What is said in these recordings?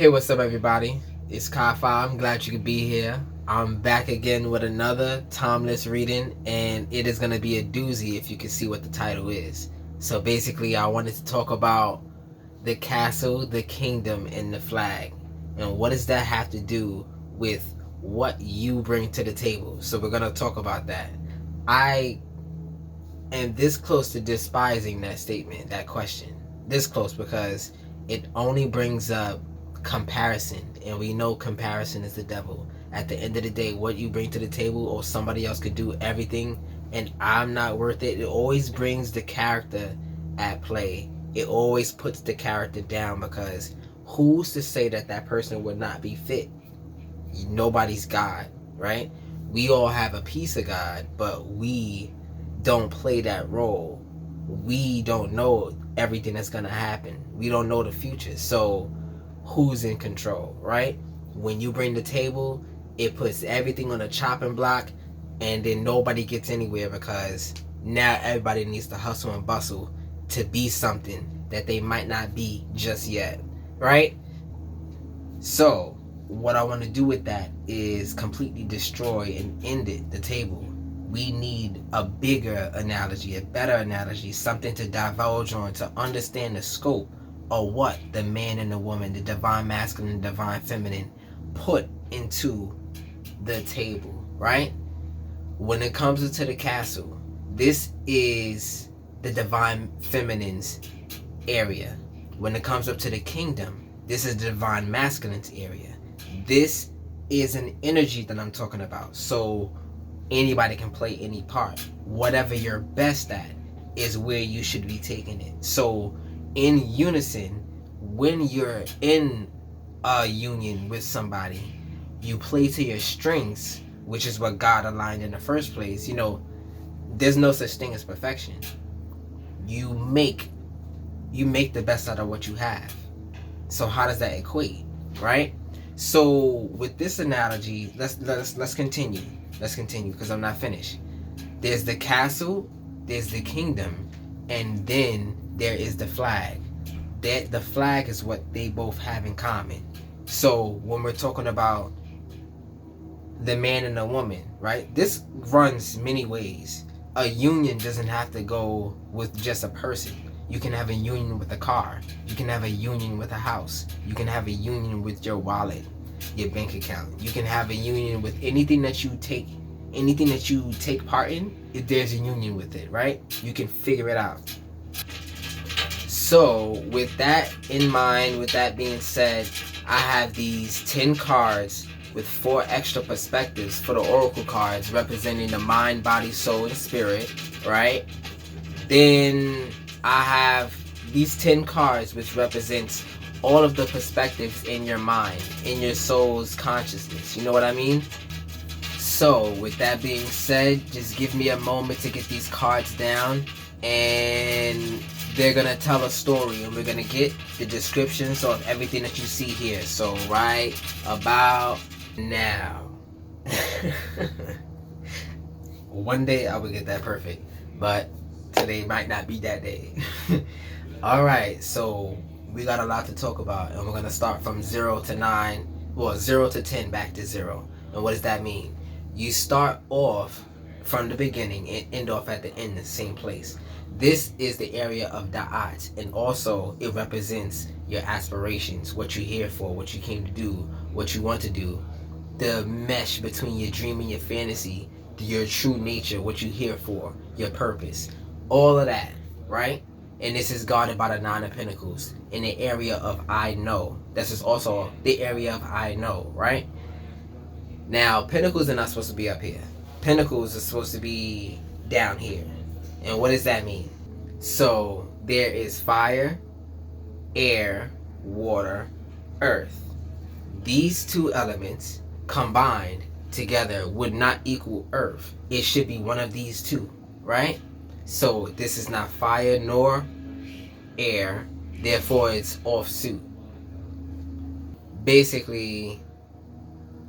Hey, what's up, everybody? It's KyFy. I'm glad you could be here. I'm back again with another timeless reading, and it is going to be a doozy if you can see what the title is. So basically, I wanted to talk about the castle, the kingdom, and the flag. And what does that have to do with what you bring to the table? So we're going to talk about that. I am this close to despising that statement, that question. This close because it only brings up comparison, and we know comparison is the devil. At the end of the day, what you bring to the table, or somebody else could do everything and I'm not worth it, it always brings the character at play. It always puts the character down, because who's to say that that person would not be fit? Nobody's God, right? We all have a piece of God, but we don't play that role. We don't know everything that's gonna happen. We don't know the future. So who's in control, right? When you bring the table, it puts everything on a chopping block, and then nobody gets anywhere, because now everybody needs to hustle and bustle to be something that they might not be just yet, right? So what I want to do with that is completely destroy and end it, the table. We need a bigger analogy, a better analogy, something to divulge on, to understand the scope of what the man and the woman, the divine masculine and divine feminine, put into the table, right? When it comes into the castle, this is the divine feminine's area. When it comes up to the kingdom, this is the divine masculine's area. This is an energy that I'm talking about. So anybody can play any part. Whatever you're best at is where you should be taking it. So in unison, when you're in a union with somebody, you play to your strengths, which is what God aligned in the first place. You know, there's no such thing as perfection. You make the best out of what you have. So how does that equate, right? So with this analogy, let's continue. Let's continue, because I'm not finished. There's the castle, there's the kingdom, and then there is the flag. That the flag is what they both have in common. So when we're talking about the man and the woman, right? This runs many ways. A union doesn't have to go with just a person. You can have a union with a car. You can have a union with a house. You can have a union with your wallet, your bank account. You can have a union with anything that you take part in. If there's a union with it, right? You can figure it out. So with that in mind, with that being said, I have these 10 cards with 4 extra perspectives for the oracle cards, representing the mind, body, soul, and spirit, right? Then I have these 10 cards which represents all of the perspectives in your mind, in your soul's consciousness. You know what I mean? So with that being said, just give me a moment to get these cards down, and they're gonna tell a story, and we're gonna get the descriptions of everything that you see here. So right about now. One day I will get that perfect, but today might not be that day. Alright, so we got a lot to talk about, and we're gonna start from 0 to 9, well, 0 to 10, back to 0. And what does that mean? You start off from the beginning and end off at the end, the same place. This is the area of Da'at, and also it represents your aspirations, what you're here for, what you came to do, what you want to do, the mesh between your dream and your fantasy, your true nature, what you're here for, your purpose, all of that, right? And this is guarded by the 9 of Pentacles in the area of I know. This is also the area of I know, right? Now, Pentacles are not supposed to be up here. Pentacles are supposed to be down here. And what does that mean? So there is fire, air, water, earth. These 2 elements combined together would not equal earth. It should be one of these 2, right? So this is not fire nor air, therefore it's offsuit. Basically,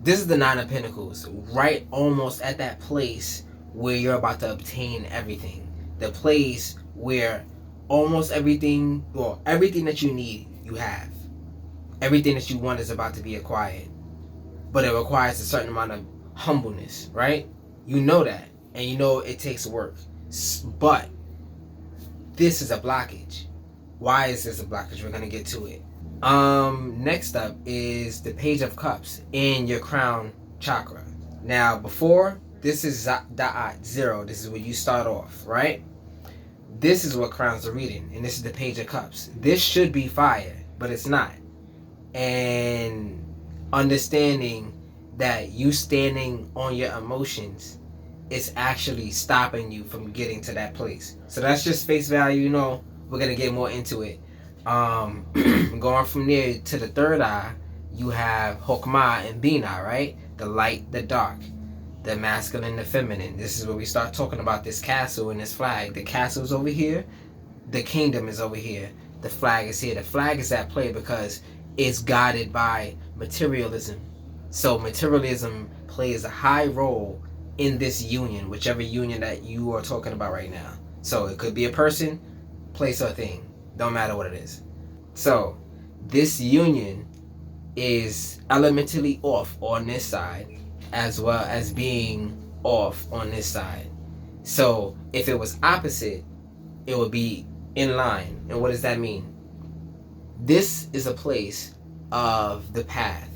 this is the 9 of Pentacles, right almost at that place where you're about to obtain everything. The place where almost everything, well, everything that you need, you have. everything that you want is about to be acquired. But it requires a certain amount of humbleness, right? You know that. And you know it takes work. But this is a blockage. Why is this a blockage? We're going to get to it. Next up is the Page of Cups in your crown chakra. Now, before, this is da'at, 0. This is where you start off, right? This is what crowns are reading. And this is the Page of Cups. This should be fire, but it's not. And understanding that you standing on your emotions is actually stopping you from getting to that place. So that's just face value. You know, we're gonna get more into it. Going from there to the third eye, you have Hokmah and Bina, right? The light, the dark, the masculine, the feminine. This is where we start talking about this castle and this flag. The castle is over here, the kingdom is over here, the flag is here. The flag is at play because it's guided by materialism. So materialism plays a high role in this union, whichever union that you are talking about right now. So it could be a person, place, or thing. Don't matter what it is. So this union is elementally off on this side as well as being off on this side. So if it was opposite, it would be in line. And what does that mean? This is a place of the path.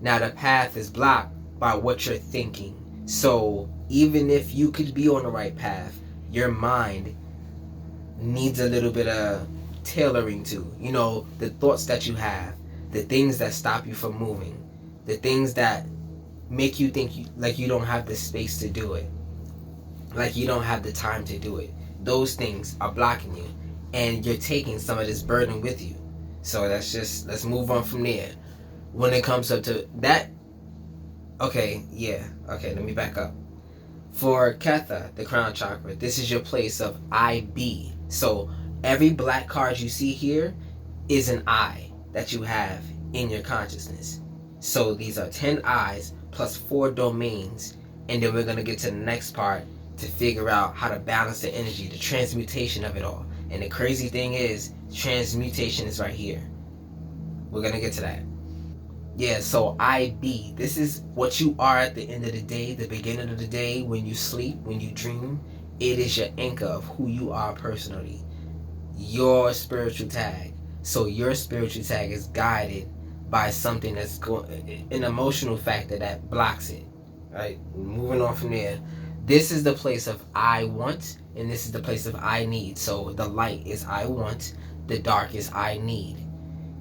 Now the path is blocked by what you're thinking. So even if you could be on the right path, your mind needs a little bit of tailoring to. You know, the thoughts that you have, the things that stop you from moving, the things that make you think like you don't have the space to do it, like you don't have the time to do it. Those things are blocking you, and you're taking some of this burden with you. So let's move on from there. When it comes up to that, okay, let me back up. For Ketha, the crown chakra, this is your place of I be. So every black card you see here is an I that you have in your consciousness. So these are 10 I's plus 4 domains, and then we're going to get to the next part to figure out how to balance the energy, the transmutation of it all. And the crazy thing is, transmutation is right here. We're going to get to that. Yeah, so I be. This is what you are at the end of the day, the beginning of the day, when you sleep, when you dream. It is your anchor of who you are personally. Your spiritual tag. So your spiritual tag is guided by something that's an emotional factor that blocks it. Right? Moving on from there. This is the place of I want, and this is the place of I need. So the light is I want, the dark is I need.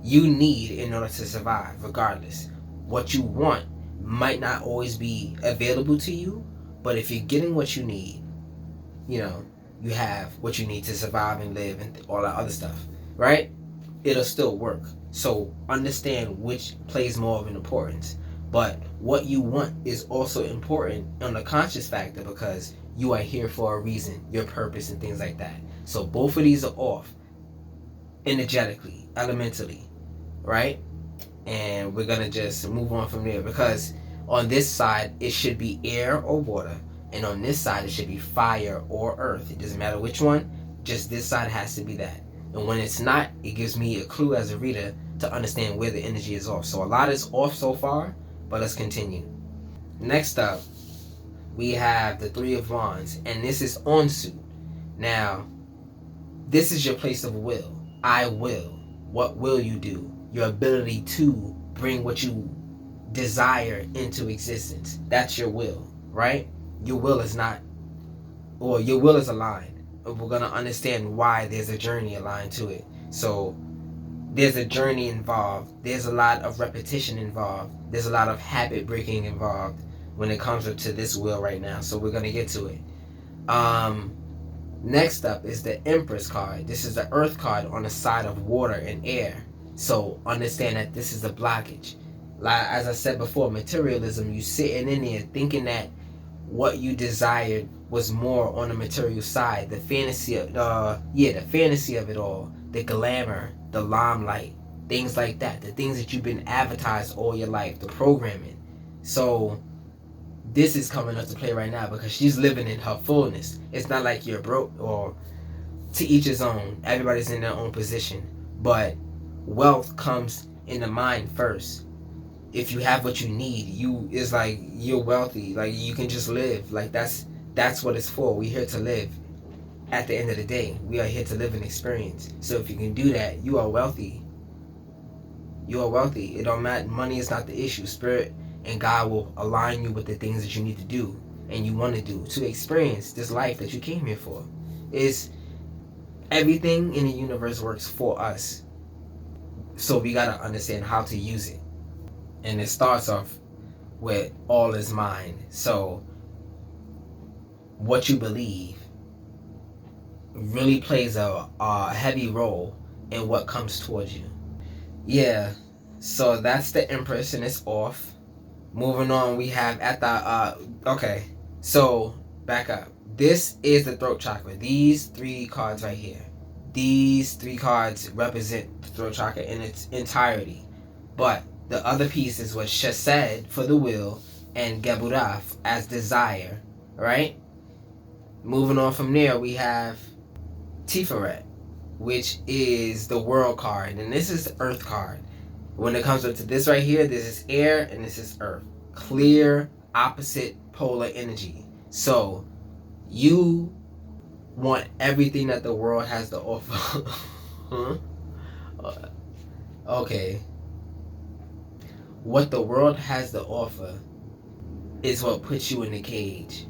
You need in order to survive, regardless. What you want might not always be available to you, but if you're getting what you need, you know, you have what you need to survive and live and all that other stuff, right? It'll still work. So understand which plays more of an importance. But what you want is also important on the conscious factor because you are here for a reason, your purpose and things like that. So both of these are off energetically, elementally, right? And we're gonna just move on from there because on this side it should be air or water, and on this side it should be fire or earth. It doesn't matter which one, just this side has to be that. And when it's not, it gives me a clue as a reader to understand where the energy is off. So a lot is off so far, but let's continue. Next up, we have the Three of Wands, and this is Onsu. Now, this is your place of will. I will. What will you do? Your ability to bring what you desire into existence. That's your will, right? Your will is not, or your will is aligned. We're going to understand why there's a journey aligned to it. So there's a journey involved. There's a lot of repetition involved. There's a lot of habit breaking involved when it comes up to this will right now. So we're going to get to it. Next up is the Empress card. This is the Earth card on the side of water and air. So understand that this is a blockage. Like, as I said before, materialism, you sitting in there thinking that what you desired was more on the material side. The fantasy of the fantasy of it all, the glamour, the limelight, things like that, the things that you've been advertised all your life, the programming. So this is coming up to play right now because she's living in her fullness. It's not like you're broke, or to each his own. Everybody's in their own position, but wealth comes in the mind first. If you have what you need, it's like you're wealthy. Like you can just live. Like that's what it's for. We're here to live. At the end of the day, we are here to live and experience. So if you can do that, you are wealthy. You are wealthy. It don't matter. Money is not the issue. Spirit and God will align you with the things that you need to do and you want to do to experience this life that you came here for. Is everything in the universe works for us. So we gotta understand how to use it. And it starts off with all is mind. So what you believe really plays a heavy role in what comes towards you. Yeah, so that's the Empress and it's off. Moving on, we have at the okay, so back up. This is the throat chakra. These 3 cards right here. These 3 cards represent the throat chakra in its entirety. But the other piece is what Chesed for the will and Geburah as desire, right? Moving on from there, we have Tiferet, which is the world card, and this is the earth card. When it comes up to this right here, this is air and this is earth. Clear, opposite polar energy. So you want everything that the world has to offer. Huh? Okay. What the world has to offer is what puts you in the cage.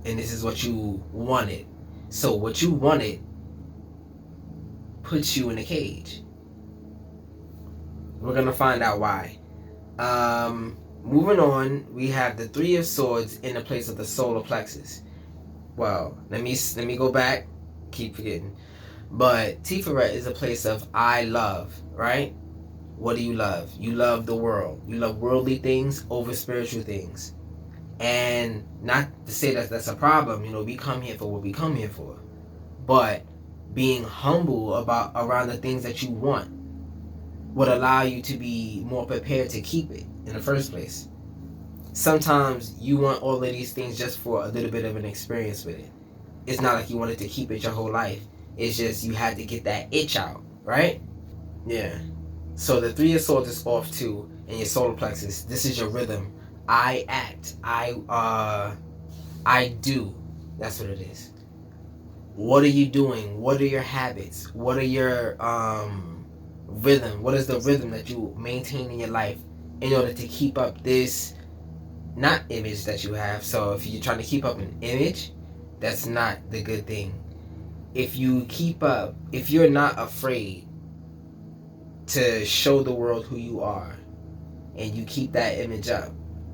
And this is what you wanted. So what you wanted puts you in the cage. We're going to find out why. Moving on, we have the 3 of Swords in the place of the solar plexus. Well, let me go back. Keep forgetting. But Tiferet is a place of I love, right? What do you love? You love the world. You love worldly things over spiritual things. And not to say that that's a problem. You know, we come here for what we come here for. But being humble around the things that you want would allow you to be more prepared to keep it in the first place. Sometimes you want all of these things just for a little bit of an experience with it. It's not like you wanted to keep it your whole life. It's just you had to get that itch out, right? Yeah. So the 3 of Swords is off too in your solar plexus. This is your rhythm. I act. I do. That's what it is. What are you doing? What are your habits? What are your rhythm? What is the rhythm that you maintain in your life in order to keep up this not image that you have? So if you're trying to keep up an image, that's not the good thing. If you're not afraid to show the world who you are and you keep that image up,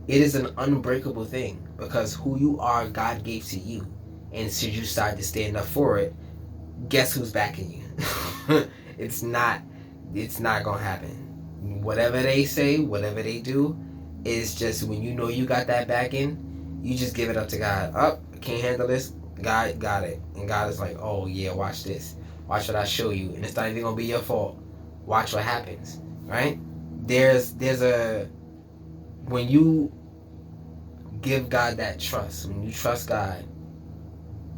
it is an unbreakable thing because who you are, God gave to you. And should you start to stand up for it, guess who's backing you? It's not gonna happen. Whatever they say, whatever they do, is just when you know you got that backing, you just give it up to God. I can't handle this. God got it. And God is like, oh yeah, watch this. Watch what I show you. And it's not even gonna be your fault. Watch what happens. Right? When you give God that trust, when you trust God,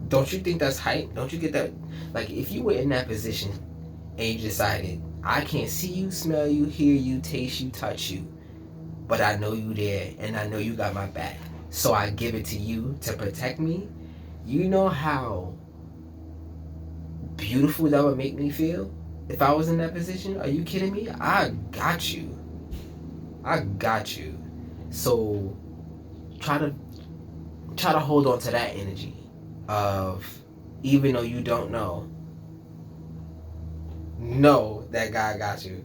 don't you think that's hype? Don't you get that? Like if you were in that position and you decided, I can't see you, smell you, hear you, taste you, touch you, but I know you there and I know you got my back. So I give it to you to protect me. You know how beautiful that would make me feel if I was in that position? Are you kidding me? I got you. So try to hold on to that energy of, even though you don't know that God got you.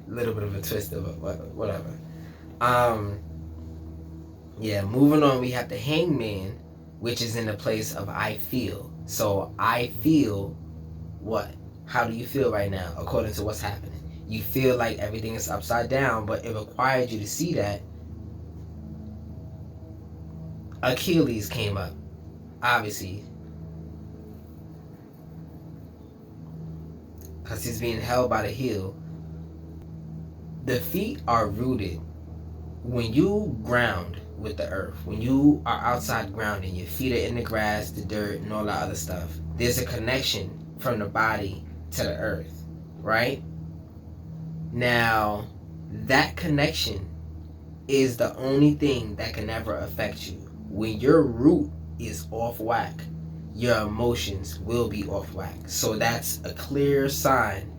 A little bit of a twist of it, whatever. Yeah, moving on, we have the Hangman, which is in the place of I feel. So I feel what? How do you feel right now according to what's happening? You feel like everything is upside down, but it required you to see that. Achilles came up, obviously, because he's being held by the heel. The feet are rooted. When you ground with the earth, when you are outside grounding, your feet are in the grass, the dirt, and all that other stuff, there's a connection from the body to the earth, right? Now, that connection is the only thing that can ever affect you. When your root is off whack, your emotions will be off whack. So that's a clear sign,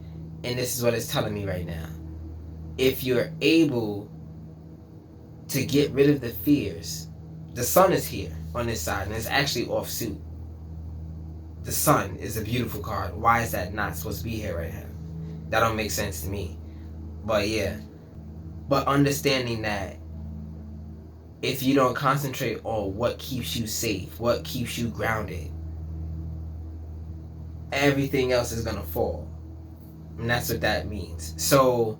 and this is what it's telling me right now. If you're able to get rid of the fears, the sun is here on this side, and it's actually off suit. The sun is a beautiful card. Why is that not supposed to be here right now? That don't make sense to me. But yeah. But understanding that if you don't concentrate on what keeps you safe, what keeps you grounded, everything else is gonna fall. And that's what that means. So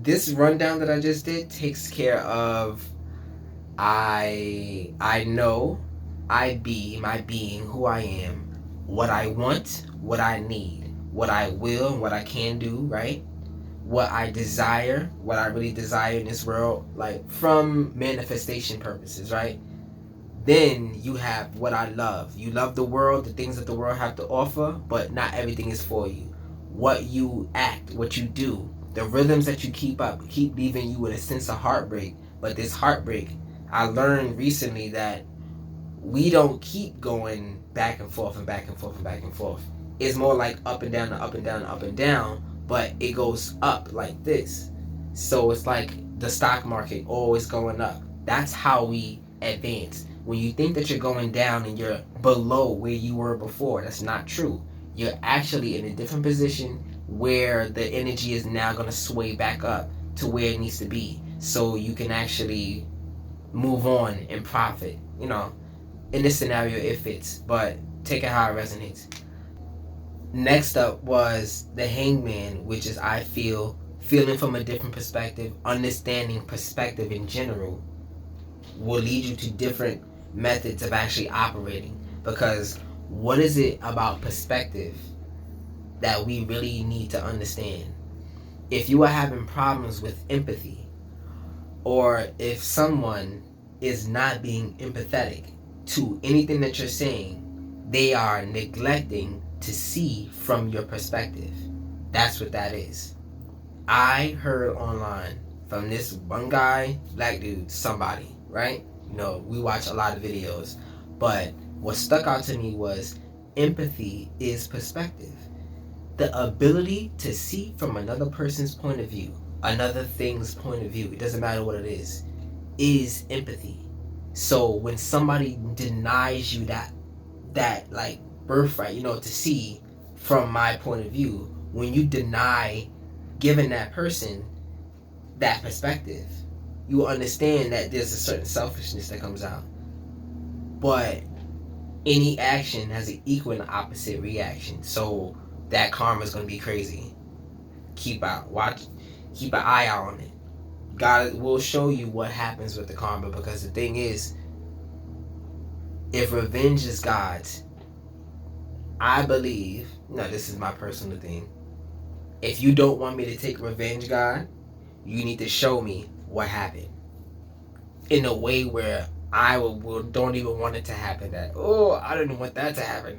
this rundown that I just did takes care of I know, I be, my being, who I am, what I want, what I need, what I will, what I can do, right? What I desire, what I really desire in this world, like from manifestation purposes, right? Then you have what I love. You love the world, the things that the world have to offer, but not everything is for you. What you act, what you do, the rhythms that you keep up, keep leaving you with a sense of heartbreak. But this heartbreak, I learned recently that we don't keep going back and forth and back and forth and back and forth. It's more like up and down and up and down and up and down, but it goes up like this. So it's like the stock market always going up. That's how we advance. When you think that you're going down and you're below where you were before, that's not true. You're actually in a different position where the energy is now going to sway back up to where it needs to be, so you can actually move on and profit. You know, in this scenario it fits, but take it how it resonates. Next up was the Hangman, which is I feel, feeling from a different perspective, understanding perspective in general will lead you to different methods of actually operating. Because what is it about perspective that we really need to understand? If you are having problems with empathy, or if someone is not being empathetic to anything that you're saying, they are neglecting to see from your perspective. That's what that is. I heard online from this one guy, black dude, somebody, right? You know, we watch a lot of videos, but what stuck out to me was empathy is perspective. The ability to see from another person's point of view, another thing's point of view, it doesn't matter what it is empathy. So when somebody denies you that like birthright, you know, to see from my point of view, when you deny giving that person that perspective, you will understand that there's a certain selfishness that comes out. But any action has an equal and opposite reaction, so that karma is going to be crazy. Keep an eye out on it. God will show you what happens with the karma, because the thing is, if revenge is God's, I believe, no, this is my personal thing, if you don't want me to take revenge, God, you need to show me what happened in a way where I don't even want it to happen. That, oh, I didn't want that to happen.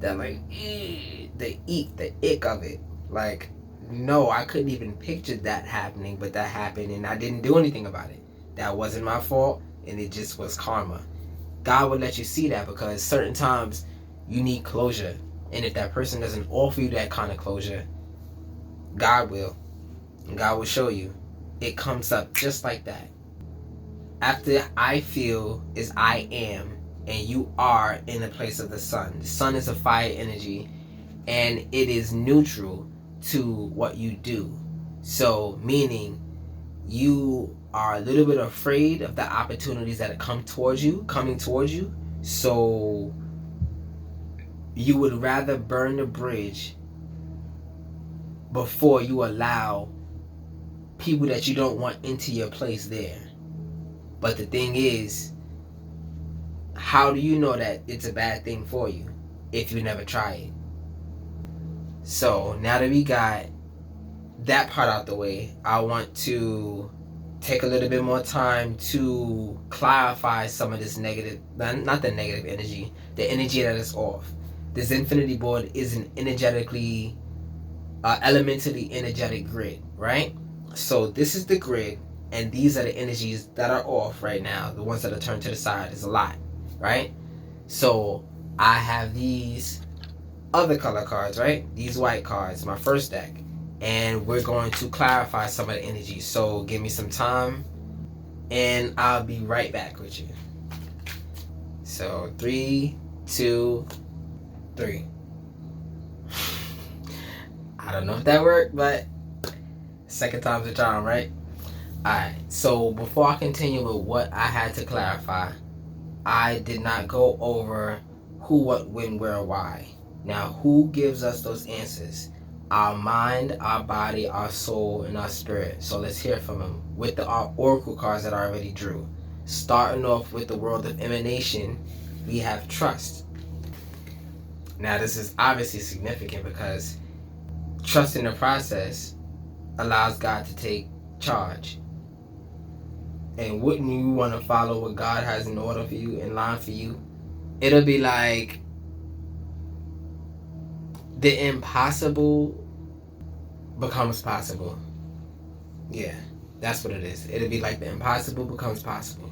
That like, the ick of it. Like, no, I couldn't even picture that happening, but that happened and I didn't do anything about it. That wasn't my fault, and it just was karma. God will let you see that, because certain times you need closure, and if that person doesn't offer you that kind of closure, God will. And God will show you. It comes up just like that. After I feel is I am, and you are in the place of the sun. The sun is a fire energy, and it is neutral to what you do. So meaning you are a little bit afraid of the opportunities that coming towards you. So you would rather burn the bridge before you allow people that you don't want into your place there. But the thing is, how do you know that it's a bad thing for you if you never try it? So now that we got that part out the way, I want to take a little bit more time to clarify some of this negative, not the negative energy, the energy that is off. The Zin-Finity Board is an energetically elementally energetic grid, right? So this is the grid, and these are the energies that are off right now. The ones that are turned to the side is a lot, right? So I have these other color cards, right? These white cards, my first deck. And we're going to clarify some of the energies. So give me some time, and I'll be right back with you. So 3, 2, 3. I don't know if that worked, but second time's a charm, right? Alright, so before I continue with what I had to clarify, I did not go over who, what, when, where, why. Now, who gives us those answers? Our mind, our body, our soul, and our spirit. So let's hear from them with the oracle cards that I already drew. Starting off with the world of emanation, we have trust. Now, this is obviously significant because trust in the process allows God to take charge. And wouldn't you want to follow what God has in order for you, in line for you? It'll be like the impossible becomes possible. Yeah, that's what it is. It'll be like the impossible becomes possible.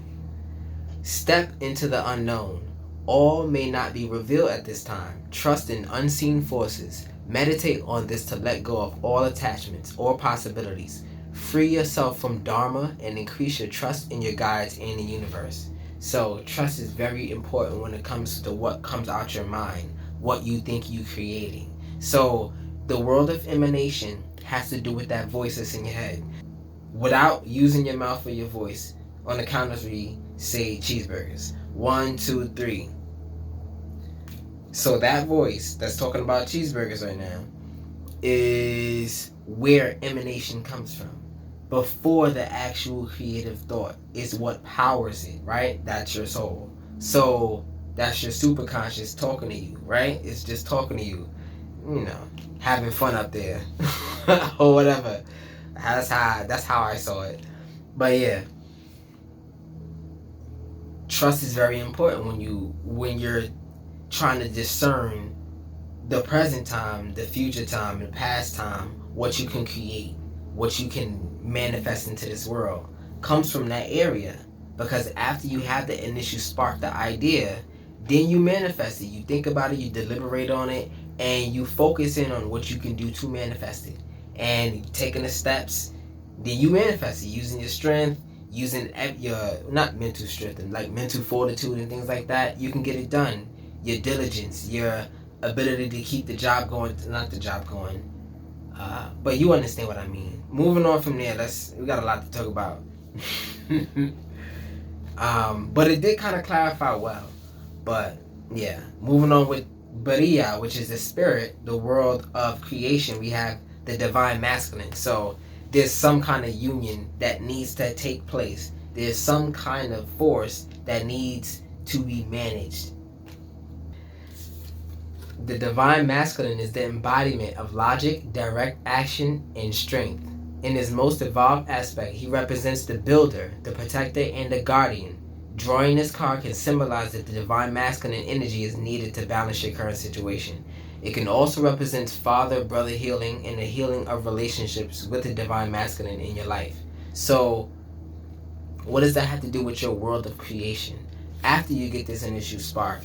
Step into the unknown. All may not be revealed at this time. Trust in unseen forces. Meditate on this to let go of all attachments or possibilities. Free yourself from dharma and increase your trust in your guides and the universe. So trust is very important when it comes to what comes out your mind, what you think you're creating. So the world of emanation has to do with that voice that's in your head. Without using your mouth or your voice, on the count of 3, say cheeseburgers. 1, 2, 3. So that voice that's talking about cheeseburgers right now is where emanation comes from. Before the actual creative thought is what powers it, right? That's your soul. So that's your superconscious talking to you, right? It's just talking to you, you know, having fun up there or whatever. That's how I saw it. But yeah, trust is very important when you're trying to discern the present time, the future time, the past time. What you can create, what you can manifest into this world comes from that area. Because after you have the initial spark, the idea, then you manifest it. You think about it, you deliberate on it, and you focus in on what you can do to manifest it. And taking the steps, then you manifest it using your strength, using your, not mental strength, and like mental fortitude and things like that. You can get it done. Your diligence, your ability to keep the job going, not the job going. But you understand what I mean. Moving on from there, we got a lot to talk about. But it did kind of clarify well. But yeah, moving on with Bariya, which is the spirit, the world of creation, we have the divine masculine. So there's some kind of union that needs to take place. There's some kind of force that needs to be managed. The divine masculine is the embodiment of logic, direct action, and strength. In his most evolved aspect, he represents the builder, the protector, and the guardian. Drawing this card can symbolize that the divine masculine energy is needed to balance your current situation. It can also represent father-brother healing and the healing of relationships with the divine masculine in your life. So, what does that have to do with your world of creation? After you get this initial spark,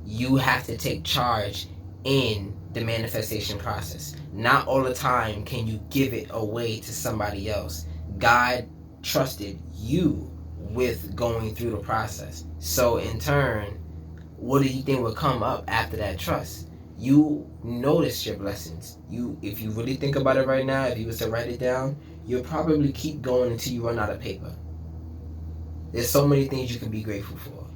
you have to take charge in the manifestation process. Not all the time can you give it away to somebody else. God trusted you with going through the process. So in turn, what do you think will come up after that trust? You notice your blessings. If you really think about it right now, if you was to write it down, you'll probably keep going until you run out of paper. There's so many things you can be grateful for.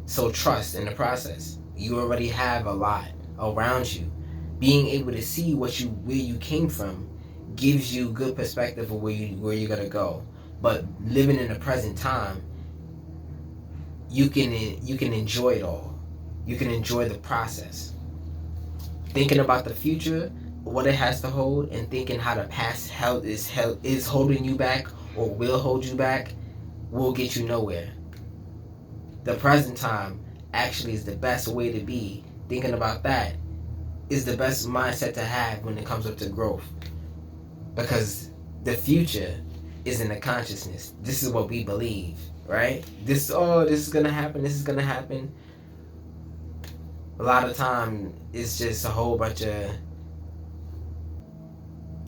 So trust in the process. You already have a lot around you. Being able to see where you came from gives you good perspective of where you're gonna go. But living in the present time, you can enjoy it all. You can enjoy the process. Thinking about the future, what it has to hold, and thinking how the past is holding you back or will hold you back, will get you nowhere. The present time actually is the best way to be. Thinking about that is the best mindset to have when it comes up to growth, because the future is in the consciousness. This is what we believe, right? This is gonna happen, this is gonna happen. A lot of time it's just a whole bunch of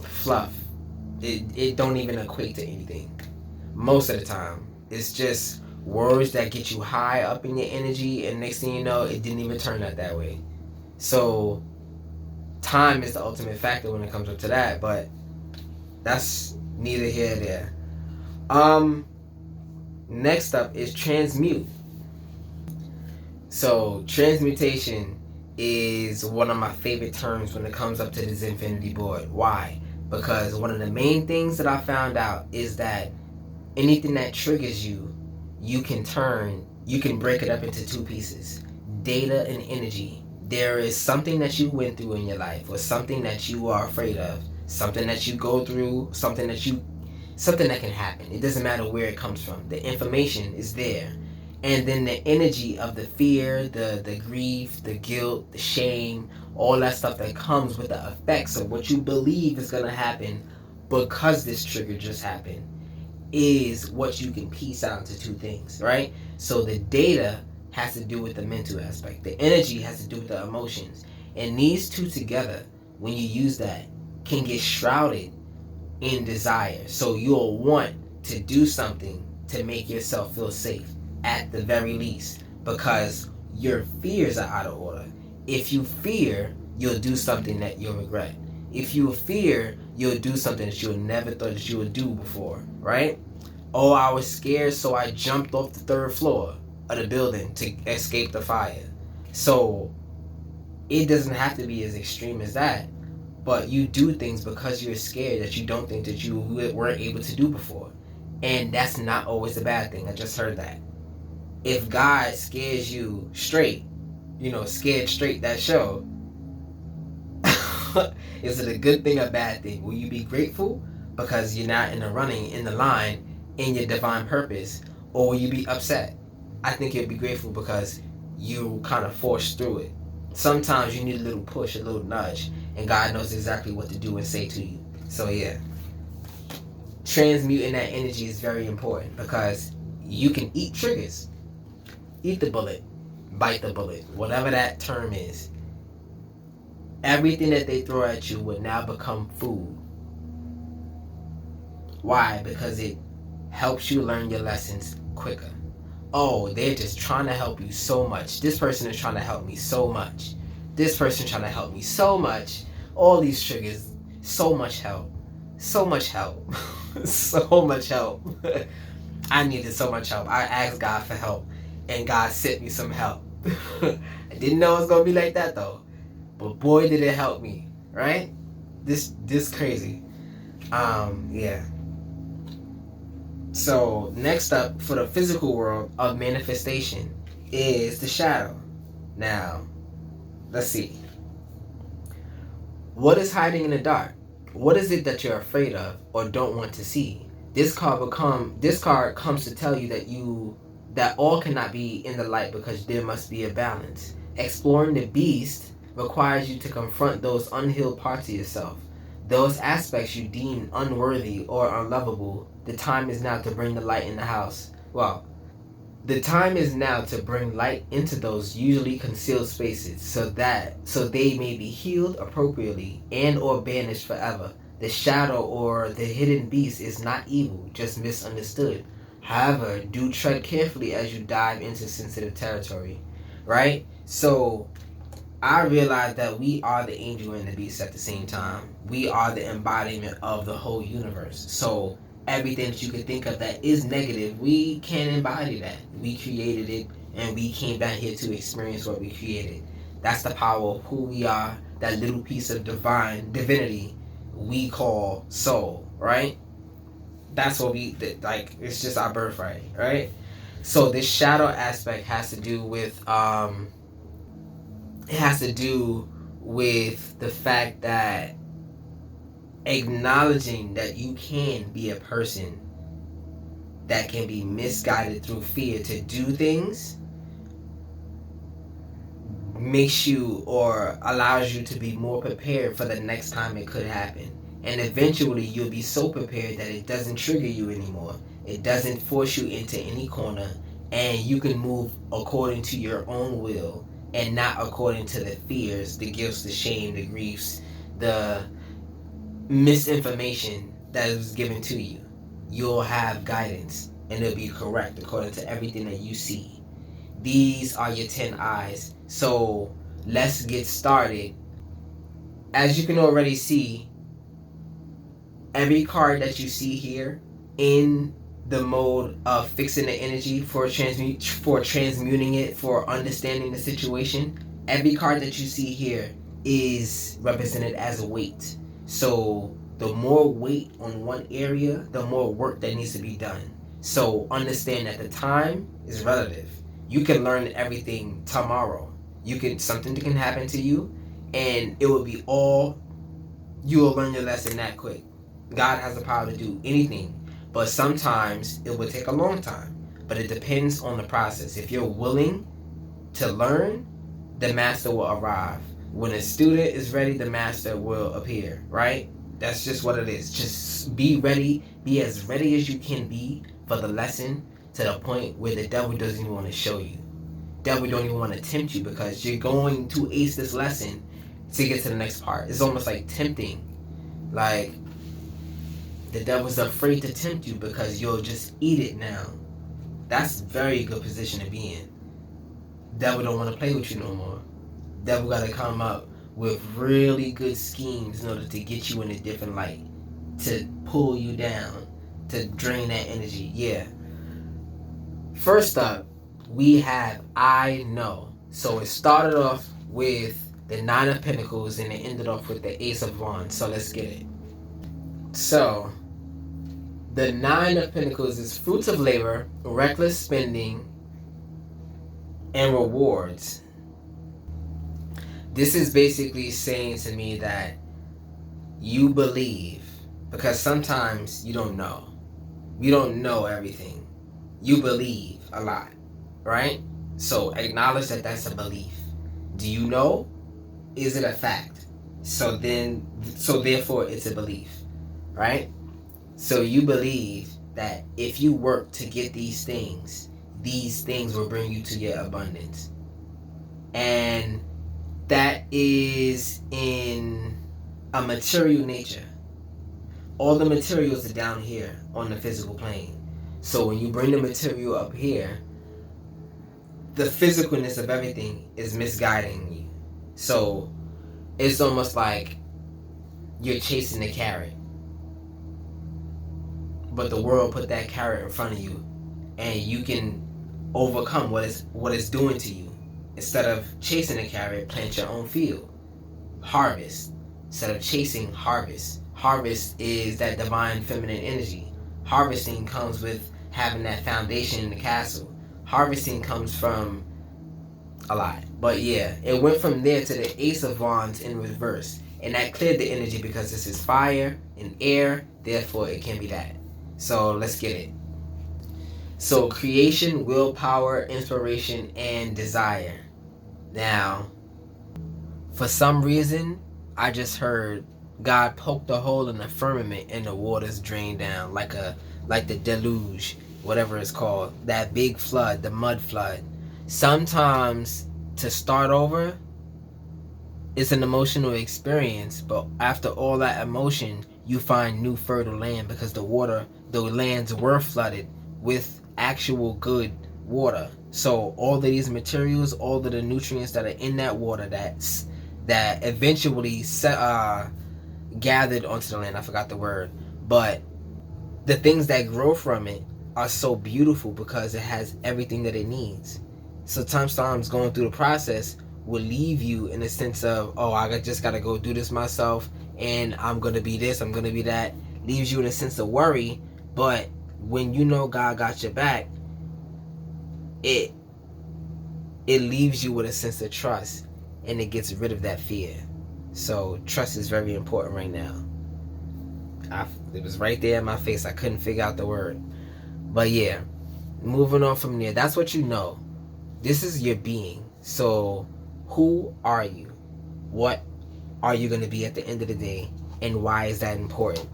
fluff. It don't even equate to anything. Most of the time it's just words that get you high up in your energy, and next thing you know, it didn't even turn out that way. So time is the ultimate factor when it comes up to that, but that's neither here nor there. Next up is transmute. So transmutation is one of my favorite terms when it comes up to the Zin-Finity Board. Why? Because one of the main things that I found out is that anything that triggers you, you can break it up into two pieces: data and energy. There is something that you went through in your life, or something that you are afraid of, something that you go through, something that can happen. It doesn't matter where it comes from. The information is there. And then the energy of the fear, the grief, the guilt, the shame, all that stuff that comes with the effects of what you believe is going to happen because this trigger just happened, is what you can piece out into two things, right? So the data has to do with the mental aspect. The energy has to do with the emotions. And these two together, when you use that, can get shrouded in desire. So you'll want to do something to make yourself feel safe, at the very least, because your fears are out of order. If you fear, you'll do something that you'll regret. If you fear, you'll do something that you never thought that you would do before, right? Oh, I was scared, so I jumped off the 3rd floor of the building to escape the fire. So it doesn't have to be as extreme as that, but you do things because you're scared that you don't think that you weren't able to do before. And that's not always a bad thing. I just heard that. If God scares you straight, Scared Straight, that show, is it a good thing or bad thing? Will you be grateful because you're not in the running, in the line, in your divine purpose? Or will you be upset? I think you'll be grateful because you kind of forced through it. Sometimes you need a little push, a little nudge, and God knows exactly what to do and say to you. So yeah, transmuting that energy is very important, because you can eat triggers. Eat the bullet, bite the bullet, whatever that term is. Everything that they throw at you would now become food. Why? Because it helps you learn your lessons quicker. Oh, they're just trying to help you so much. This person is trying to help me so much. This person trying to help me so much. All these triggers, so much help. So much help. So much help. I needed so much help. I asked God for help, and God sent me some help. I didn't know it was gonna be like that though, but boy did it help me, right? This crazy. Yeah. So next up, for the physical world of manifestation, is the shadow. Now, let's see. What is hiding in the dark? What is it that you're afraid of or don't want to see? This card comes to tell you that all cannot be in the light, because there must be a balance. Exploring the beast requires you to confront those unhealed parts of yourself, those aspects you deem unworthy or unlovable. The time is now to bring the light in the house. Well, the time is now to bring light into those usually concealed spaces, so they may be healed appropriately and or banished forever. The shadow or the hidden beast is not evil, just misunderstood. However, do tread carefully as you dive into sensitive territory, right? So I realize that we are the angel and the beast at the same time. We are the embodiment of the whole universe. So everything that you could think of that is negative, we can't embody that. We created it, and we came down here to experience what we created. That's the power of who we are, that little piece of divinity we call soul, right? That's what it's just our birthright, right? So this shadow aspect has to do with the fact that acknowledging that you can be a person that can be misguided through fear to do things makes you or allows you to be more prepared for the next time it could happen. And eventually you'll be so prepared that it doesn't trigger you anymore. It doesn't force you into any corner, and you can move according to your own will and not according to the fears, the guilt, the shame, the griefs, the misinformation that is given to you. You'll have guidance, and it'll be correct according to everything that you see. These are your 10 eyes. So let's get started. As you can already see, every card that you see here in the mode of fixing the energy for transmuting it, for understanding the situation, every card that you see here is represented as a weight. So the more weight on one area, the more work that needs to be done. So understand that the time is relative. You can learn everything tomorrow. Something can happen to you, and it will be you'll learn your lesson that quick. God has the power to do anything, but sometimes it will take a long time. But it depends on the process. If you're willing to learn, the master will arrive. When a student is ready, the master will appear, right? That's just what it is. Just be ready. Be as ready as you can be for the lesson, to the point where the devil doesn't even want to show you. Devil don't even want to tempt you, because you're going to ace this lesson to get to the next part. It's almost like tempting. Like, the devil's afraid to tempt you because you'll just eat it now. That's a very good position to be in. Devil don't want to play with you no more. Devil got to come up with really good schemes in order to get you in a different light, to pull you down, to drain that energy. Yeah. First up, we have I Know. So it started off with the 9 of Pentacles and it ended off with the Ace of Wands. So let's get it. So the 9 of Pentacles is fruits of labor, reckless spending, and rewards. This is basically saying to me that you believe, because sometimes you don't know. You don't know everything. You believe a lot, right? So acknowledge that that's a belief. Do you know? Is it a fact? So therefore it's a belief, right? So you believe that if you work to get these things will bring you to your abundance. And that is in a material nature. All the materials are down here on the physical plane. So when you bring the material up here, the physicalness of everything is misguiding you. So it's almost like you're chasing the carrot, but the world put that carrot in front of you, and you can overcome what it's doing to you. Instead of chasing the carrot, plant your own field. Harvest. Instead of chasing, harvest. Harvest is that divine feminine energy. Harvesting comes with having that foundation in the castle. Harvesting comes from a lot. But yeah, it went from there to the Ace of Wands in reverse. And that cleared the energy, because this is fire and air, therefore it can be that. So let's get it. So creation, willpower, inspiration, and desire. Now, for some reason, I just heard God poked a hole in the firmament and the waters drained down like the deluge, whatever it's called, that big flood, the mud flood. Sometimes to start over, it's an emotional experience, but after all that emotion, you find new fertile land, because the lands were flooded with actual good water. So all of these materials, all of the nutrients that are in that water that eventually gathered onto the land, I forgot the word, but the things that grow from it are so beautiful because it has everything that it needs. So sometimes going through the process will leave you in a sense of, oh, I just got to go do this myself, and I'm going to be this, I'm going to be that. Leaves you in a sense of worry. But when you know God got your back, it leaves you with a sense of trust, and it gets rid of that fear. So trust is very important right now. It was right there in my face. I couldn't figure out the word. But yeah, moving on from there. That's what you know. This is your being. So Who are you? What are you going to be at the end of the day? And why is that important?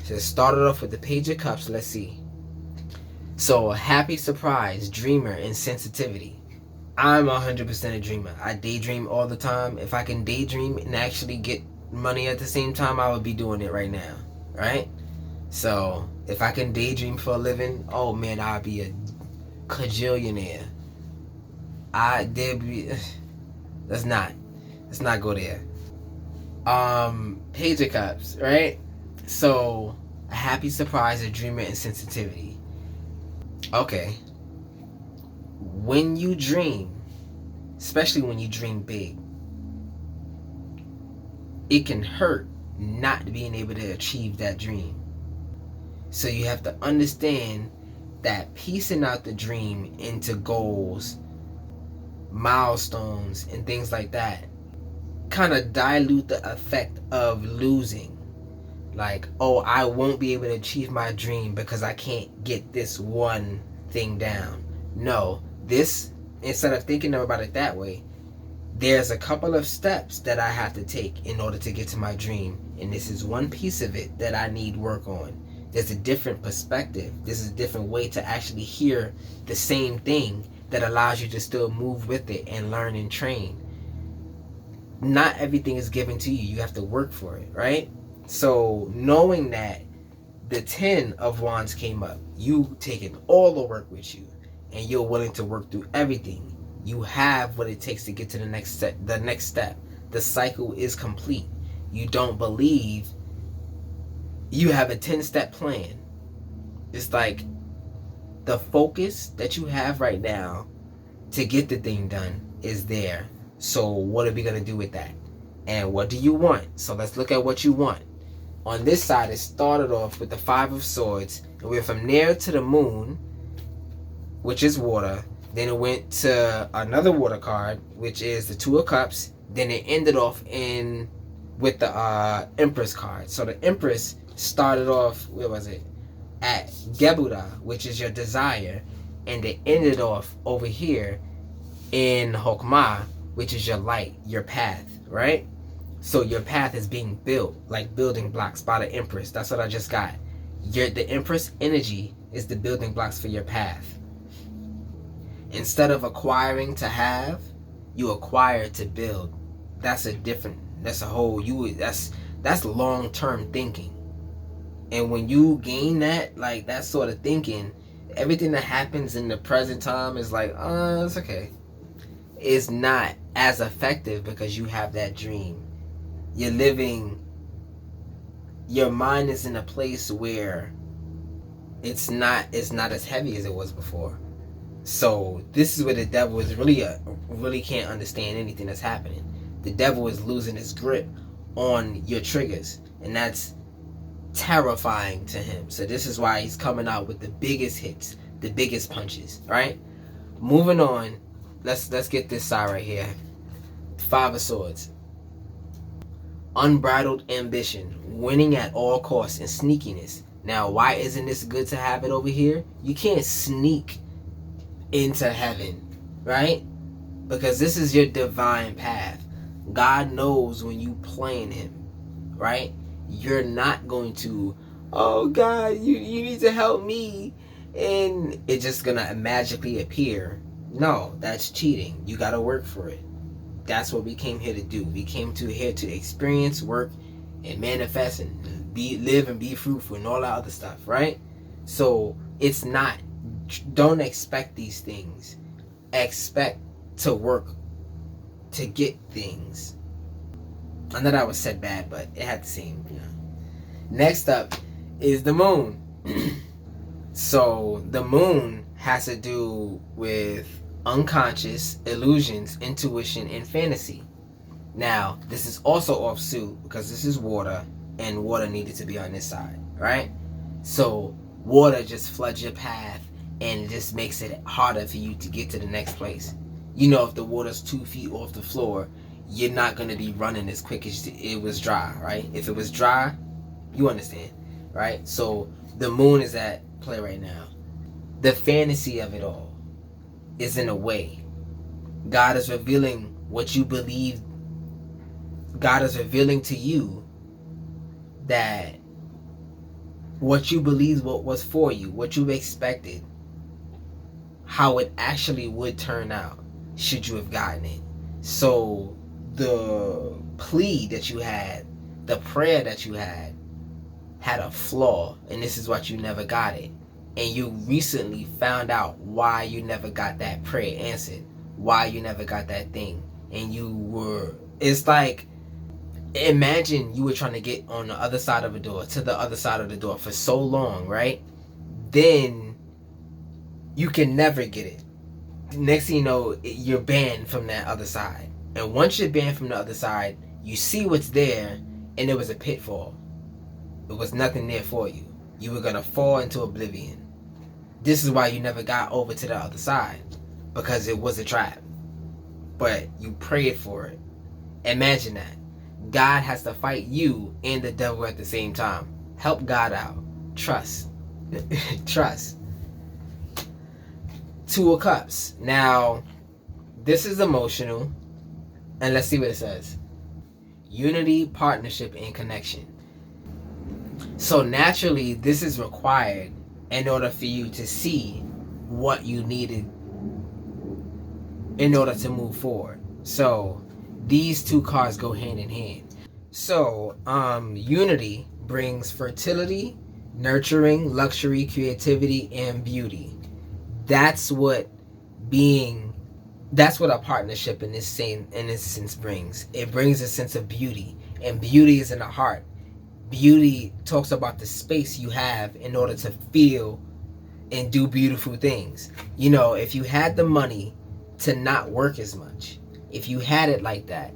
So it started off with the Page of Cups. Let's see. So, happy surprise, dreamer, and sensitivity. I'm 100% a dreamer. I daydream all the time. If I can daydream and actually get money at the same time, I would be doing it right now, right? So, if I can daydream for a living, oh man, I'd be a cajillionaire. Let's not go there. Page of Cups, right? So, a happy surprise, a dreamer, and sensitivity. Okay. When you dream, especially when you dream big, it can hurt not being able to achieve that dream. So you have to understand that piecing out the dream into goals, milestones, and things like that kind of dilute the effect of losing. Like, oh, I won't be able to achieve my dream because I can't get this one thing down. No, instead of thinking about it that way, there's a couple of steps that I have to take in order to get to my dream. And this is one piece of it that I need work on. There's a different perspective. This is a different way to actually hear the same thing that allows you to still move with it and learn and train. Not everything is given to you. You have to work for it, right? So knowing that the 10 of Wands came up, you taking all the work with you, and you're willing to work through everything. You have what it takes to get to the next step. The cycle is complete. You don't believe you have a 10-step plan. It's like the focus that you have right now to get the thing done is there. So what are we going to do with that? And what do you want? So let's look at what you want. On this side, it started off with the 5 of Swords. And we went from there to the Moon, which is water. Then it went to another water card, which is the 2 of Cups. Then it ended off with the Empress card. So the Empress started off, where was it? At Gebuda, which is your desire. And it ended off over here in Hokmah, which is your light, your path, right? So your path is being built, like building blocks by the Empress. That's what I just got. The Empress energy is the building blocks for your path. Instead of acquiring to have, you acquire to build. That's long-term thinking. And when you gain that, like that sort of thinking, everything that happens in the present time is like, it's okay. It's not as effective because you have that dream. You're living, your mind is in a place where it's not as heavy as it was before. So this is where the devil is really can't understand anything that's happening. The devil is losing his grip on your triggers, and that's terrifying to him. So this is why he's coming out with the biggest hits, the biggest punches, right? Moving on, let's get this side right here. 5 of Swords. Unbridled ambition, winning at all costs, and sneakiness. Now, why isn't this good to have it over here? You can't sneak into heaven, right? Because this is your divine path. God knows when you plan him, right? You're not going to, oh God, you need to help me, and it's just gonna magically appear. No, that's cheating. You gotta work for it. That's what we came here to do. We came here to experience, work, and manifest, and live and be fruitful and all that other stuff, right? So it's not, don't expect these things. Expect to work to get things. I know that was said bad, but it had the same, Next up is the Moon. So the Moon has to do with unconscious, illusions, intuition, and fantasy. Now, this is also offsuit because this is water, and water needed to be on this side, right? So water just floods your path and just makes it harder for you to get to the next place. If the water's 2 feet off the floor, you're not going to be running as quick as it was dry, right? If it was dry, you understand, right? So the Moon is at play right now. The fantasy of it all is in a way. God is revealing what you believe. God is revealing to you that what you believed what was for you, what you expected, how it actually would turn out should you have gotten it. So the plea that you had, the prayer that you had a flaw, and this is what you never got it. And you recently found out why you never got that prayer answered, why you never got that thing. And it's like, imagine you were trying to get on the other side of a door, to the other side of the door for so long, right? Then you can never get it. Next thing you know, you're banned from that other side. And once you're banned from the other side, you see what's there, and it was a pitfall. It was nothing there for you. You were gonna fall into oblivion. This is why you never got over to the other side, because it was a trap. But you prayed for it. Imagine that. God has to fight you and the devil at the same time. Help God out. Trust. Trust. Two of Cups. Now, this is emotional. And let's see what it says. Unity, partnership, and connection. So naturally, this is required in order for you to see what you needed in order to move forward. So these two cards go hand in hand. So unity brings fertility, nurturing, luxury, creativity, and beauty. That's what a partnership in this sense brings. It brings a sense of beauty, and beauty is in the heart. Beauty talks about the space you have in order to feel and do beautiful things. You know, if you had the money to not work as much, if you had it like that,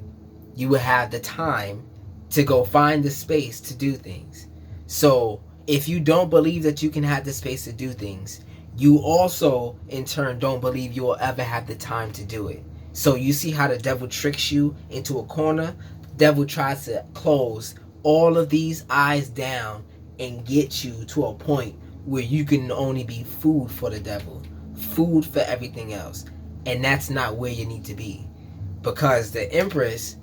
you would have the time to go find the space to do things. So if you don't believe that you can have the space to do things, you also in turn don't believe you will ever have the time to do it. So you see how the devil tricks you into a corner? The devil tries to close all of these eyes down and get you to a point where you can only be food for the devil, food for everything else. And that's not where you need to be, because the Empress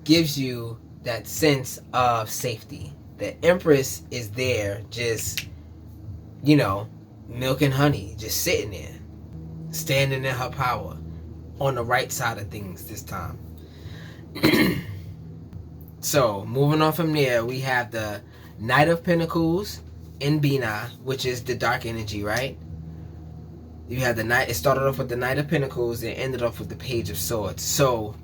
gives you that sense of safety. The Empress is there just, milk and honey, just sitting there, standing in her power, on the right side of things this time. So, moving on from there, we have the Knight of Pentacles in Bina, which is the dark energy, right? You have the Knight. It started off with the Knight of Pentacles and ended off with the Page of Swords. So,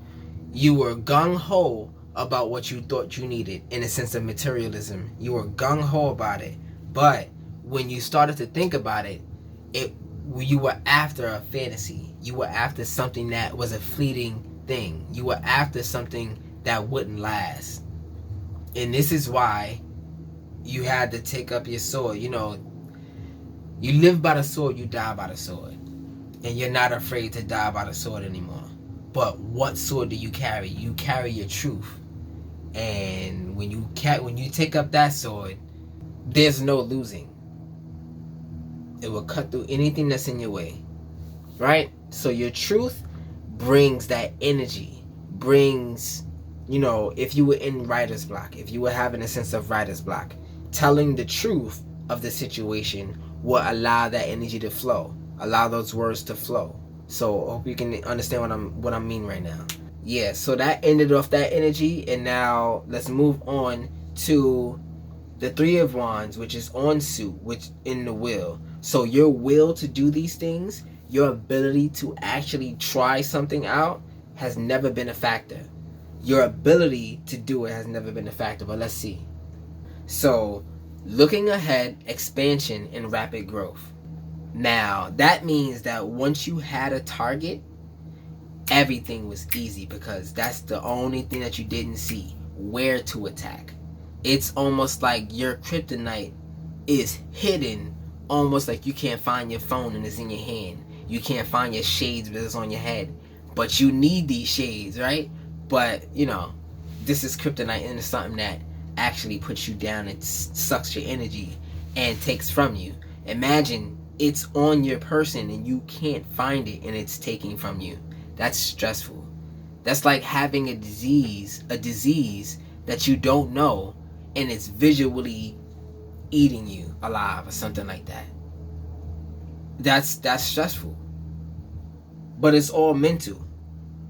you were gung-ho about what you thought you needed in a sense of materialism. You were gung-ho about it. But when you started to think about it, you were after a fantasy. You were after something that was a fleeting thing. You were after something that wouldn't last. And this is why you had to take up your sword. You live by the sword, you die by the sword. And you're not afraid to die by the sword anymore. But what sword do you carry? You carry your truth. And when you take up that sword, there's no losing. It will cut through anything that's in your way. Right? So your truth brings that energy. Brings, if you were in writer's block, if you were having a sense of writer's block, telling the truth of the situation will allow that energy to flow. Allow those words to flow. So I hope you can understand what I mean right now. Yeah, so that ended off that energy, and now let's move on to the Three of Wands, which is on suit, which in the will. So your will to do these things, your ability to actually try something out has never been a factor. Your ability to do it has never been a factor, but let's see. So, looking ahead, expansion, and rapid growth. Now, that means that once you had a target, everything was easy, because that's the only thing that you didn't see, where to attack. It's almost like your kryptonite is hidden, almost like you can't find your phone and it's in your hand. You can't find your shades, but it's on your head. But you need these shades, right? But, this is kryptonite, and it's something that actually puts you down and sucks your energy and takes from you. Imagine it's on your person and you can't find it, and it's taking from you. That's stressful. That's like having a disease that you don't know, and it's visually eating you alive or something like that. That's stressful. But it's all mental.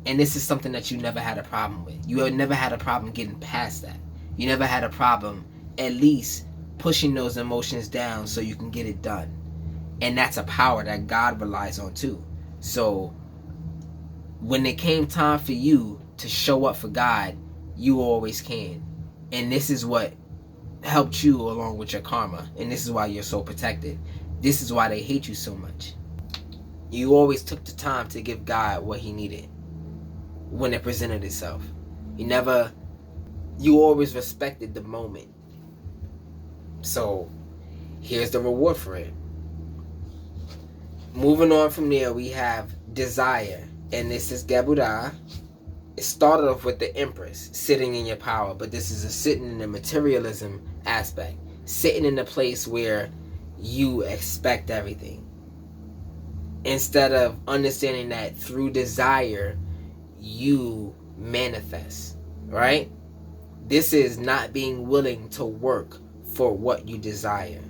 And this is something that you never had a problem with. You have never had a problem getting past that. You never had a problem at least pushing those emotions down so you can get it done. And that's a power that God relies on too. So when it came time for you to show up for God, you always can. And this is what helped you along with your karma. And this is why you're so protected. This is why they hate you so much. You always took the time to give God what he needed when it presented itself. You always respected the moment. So here's the reward for it. Moving on from there, we have desire. And this is Gabuda. It started off with the Empress sitting in your power, but this is a sitting in the materialism aspect. Sitting in the place where you expect everything. Instead of understanding that through desire, you manifest, right? This is not being willing to work for what you desire.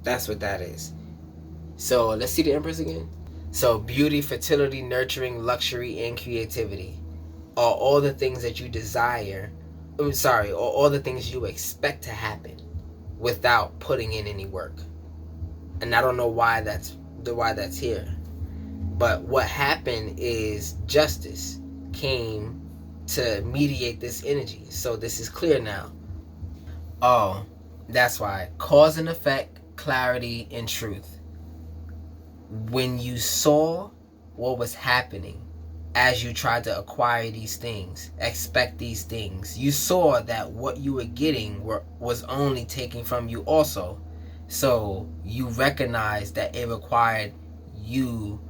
That's what that is. So let's see the Empress again. So beauty, fertility, nurturing, luxury, and creativity are all the things that you desire. Or all the things you expect to happen without putting in any work. And I don't know why that's here. But what happened is justice came to mediate this energy. So this is clear now. Oh, that's why. Cause and effect, clarity, and truth. When you saw what was happening as you tried to acquire these things, expect these things, you saw that what you were getting was only taken from you also. So you recognized that it required you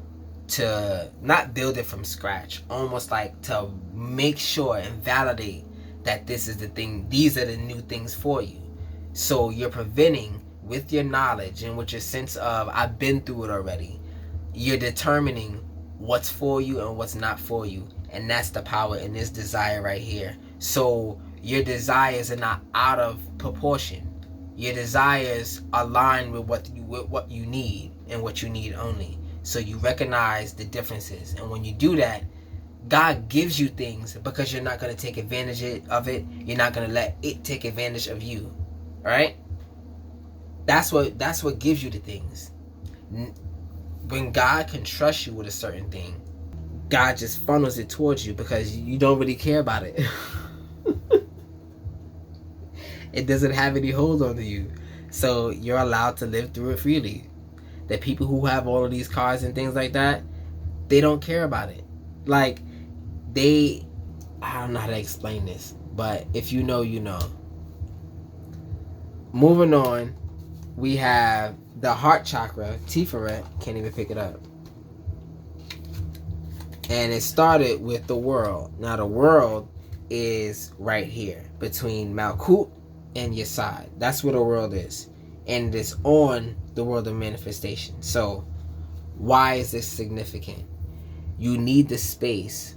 to not build it from scratch, almost like to make sure and validate that this is the thing, these are the new things for you. So you're preventing with your knowledge and with your sense of, I've been through it already. You're determining what's for you and what's not for you. And that's the power in this desire right here. So your desires are not out of proportion. Your desires align with what you need and what you need only. So you recognize the differences. And when you do that, God gives you things because you're not going to take advantage of it. You're not going to let it take advantage of you. All right? That's what gives you the things. When God can trust you with a certain thing, God just funnels it towards you because you don't really care about it. It doesn't have any hold on you. So you're allowed to live through it freely. The people who have all of these cars and things like that, they don't care about it. Like, I don't know how to explain this, but if you know, you know. Moving on, we have the heart chakra, Tiferet, can't even pick it up. And it started with the world. Now the world is right here between Malkut and your side. That's where the world is. And it's on the world of manifestation. So why is this significant? You need the space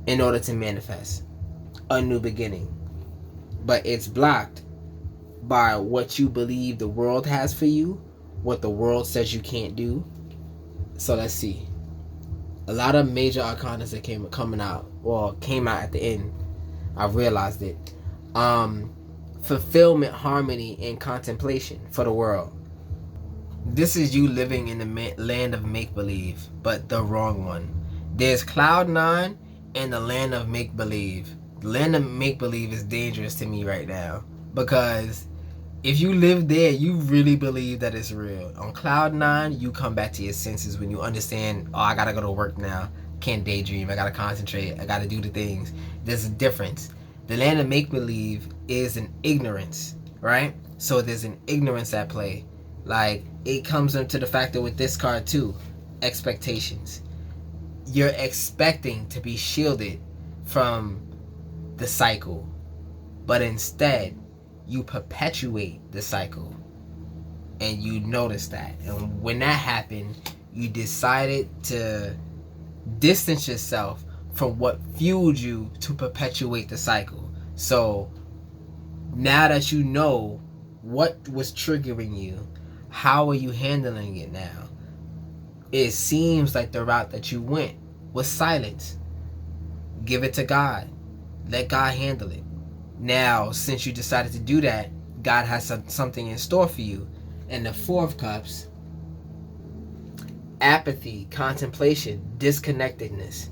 in order to manifest a new beginning. But it's blocked by what you believe the world has for you, what the world says you can't do. So let's see. A lot of major arcanas that came out at the end. I realized it. Fulfillment, harmony, and contemplation for the world. This is you living in the land of make-believe, but the wrong one. There's Cloud 9 and the land of make-believe. The land of make-believe is dangerous to me right now because if you live there, you really believe that it's real. On Cloud 9, you come back to your senses when you understand, oh, I gotta go to work now. Can't daydream. I gotta concentrate. I gotta do the things. There's a difference. The land of make-believe is an ignorance, right? So there's an ignorance at play. Like, it comes into the factor with this card too. Expectations. You're expecting to be shielded from the cycle. But instead, you perpetuate the cycle. And you notice that. And when that happened, you decided to Distance yourself from what fueled you to perpetuate the cycle. So now that you know what was triggering you, how are you handling it now? It seems like the route that you went was silence. Give it to God. Let God handle it. Now, since you decided to do that, God has something in store for you. And the Four of Cups, apathy, contemplation, disconnectedness.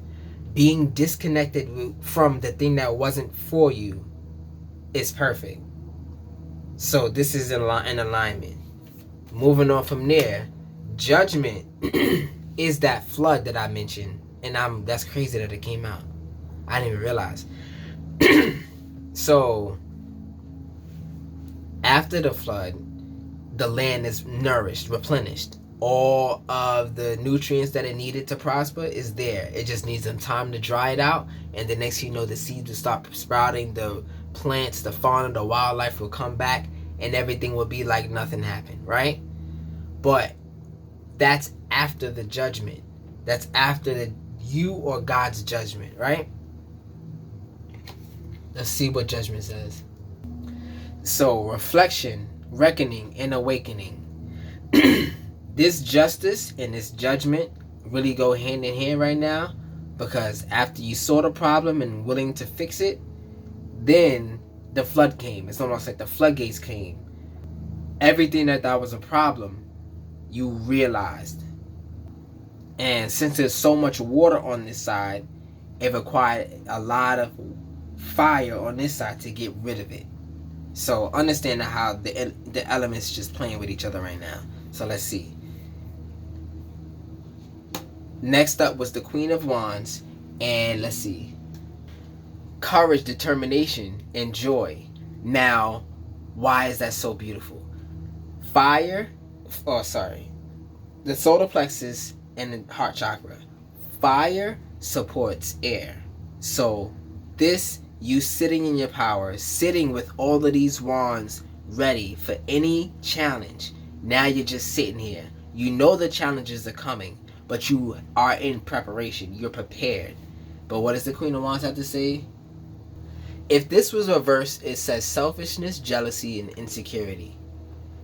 Being disconnected from the thing that wasn't for you is perfect. So this is in alignment. Moving on from there, judgment is that flood that I mentioned. And that's crazy that it came out. I didn't even realize. So after the flood, the land is nourished, replenished. All of the nutrients that it needed to prosper is there. It just needs some time to dry it out, and the next thing you know, the seeds will start sprouting, the plants, the fauna, the wildlife will come back, and everything will be like nothing happened, right? But that's after the judgment. That's after you or God's judgment, right? Let's see what judgment says. So, reflection, reckoning, and awakening. This justice and this judgment really go hand in hand right now, because after you saw the problem and willing to fix it, then the flood came. It's almost like the floodgates came. Everything that was a problem, you realized. And since there's so much water on this side, it required a lot of fire on this side to get rid of it. So understand how the elements just playing with each other right now. So let's see. Next up was the Queen of Wands, and let's see. Courage, determination, and joy. Now, why is that so beautiful? The solar plexus and the heart chakra. Fire supports air. So this, you sitting in your power, sitting with all of these wands ready for any challenge. Now you're just sitting here. You know the challenges are coming, but you are in preparation. You're prepared. But what does the Queen of Wands have to say? If this was reversed, it says selfishness, jealousy, and insecurity.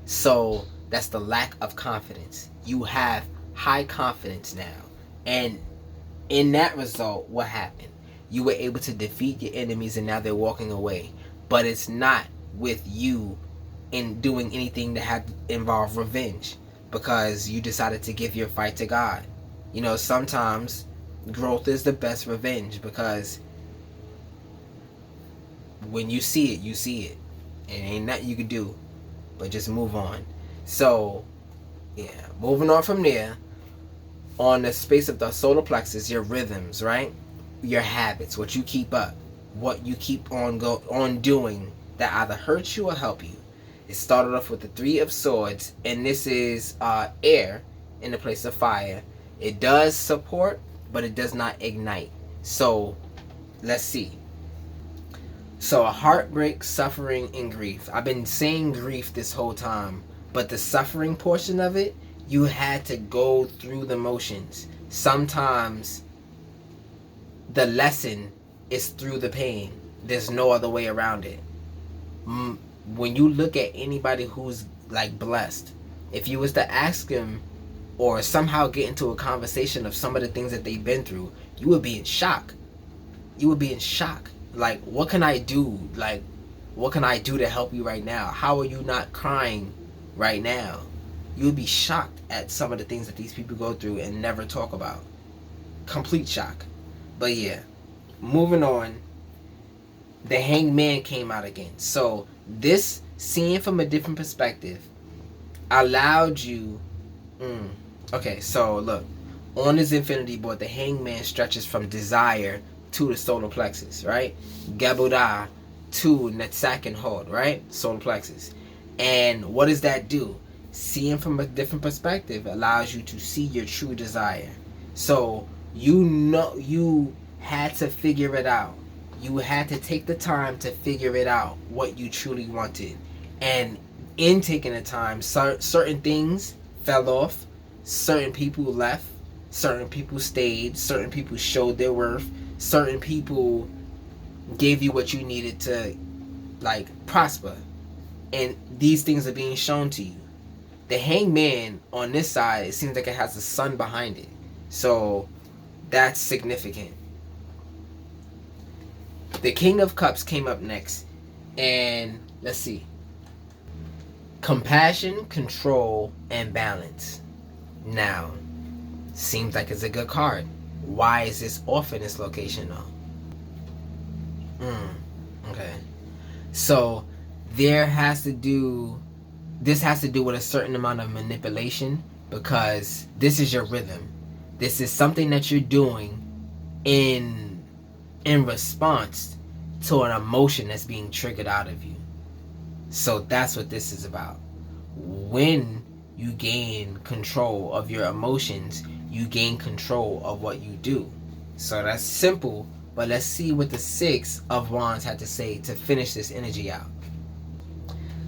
So that's the lack of confidence. You have high confidence now. And in that result, what happened? You were able to defeat your enemies, and now they're walking away. But it's not with you in doing anything that had involved revenge, because you decided to give your fight to God. You know, sometimes growth is the best revenge, because when you see it, you see it. And ain't nothing you can do but just move on. So, yeah, moving on from there, on the space of the solar plexus, your rhythms, right? Your habits, what you keep up, what you keep on doing that either hurts you or help you. It started off with the Three of Swords, and this is air in the place of fire. It does support, but it does not ignite. So, let's see. So, a heartbreak, suffering, and grief. I've been saying grief this whole time, but the suffering portion of it, you had to go through the motions. Sometimes the lesson is through the pain. There's no other way around it. When you look at anybody who's like blessed, if you was to ask them or somehow get into a conversation of some of the things that they've been through, you would be in shock. You would be in shock. Like, what can I do? Like, what can I do to help you right now? How are you not crying right now? You would be shocked at some of the things that these people go through and never talk about. Complete shock. But yeah, moving on. The Hangman came out again. So this, seeing from a different perspective, allowed you. Okay, so look, on the Zin-Finity Board, the Hangman stretches from desire to the solar plexus, right? Gabuda to Netsak and Hold, right? Solar plexus. And what does that do? Seeing from a different perspective allows you to see your true desire. So you know you had to figure it out. You had to take the time to figure it out, what you truly wanted. And in taking the time, certain things fell off, certain people left, Certain people stayed, certain people showed their worth, certain people gave you what you needed to like prosper. And these things are being shown to you. The hangman on this side, it seems like it has the sun behind it. So that's significant. The King of Cups came up next. And let's see. Compassion, control, and balance. Now, seems like it's a good card. Why is this off in this location though? Okay. So this has to do with a certain amount of manipulation, because this is your rhythm. This is something that you're doing in response to an emotion that's being triggered out of you. So that's what this is about. When you gain control of your emotions, you gain control of what you do. So that's simple, but let's see what the Six of Wands had to say to finish this energy out.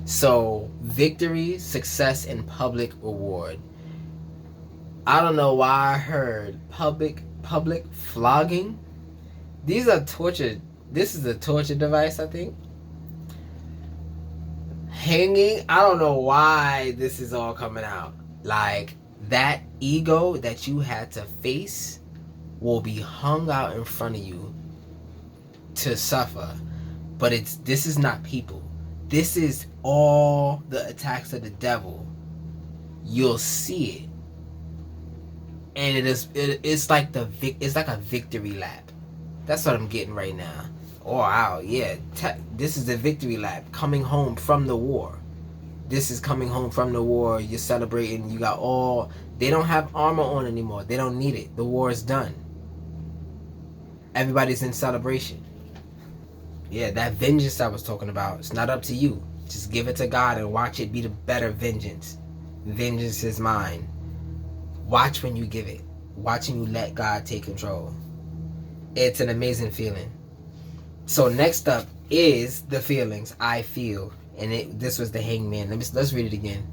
So, victory, success, and public reward. I don't know why I heard public flogging. These are torture. This is a torture device, I think. Hanging. I don't know why this is all coming out. Like, that ego that you had to face will be hung out in front of you to suffer. But this is not people. This is all the attacks of the devil. You'll see it. And it's like a victory lap. That's what I'm getting right now. Oh wow, yeah. This is the victory lap, coming home from the war. This is coming home from the war. You're celebrating. You got they don't have armor on anymore. They don't need it. The war is done. Everybody's in celebration. Yeah, that vengeance I was talking about, it's not up to you. Just give it to God and watch it be the better vengeance. Vengeance is mine. Watch when you give it. Watch when you let God take control. It's an amazing feeling. So next up is the feelings I feel. And this was the Hangman. Let's read it again.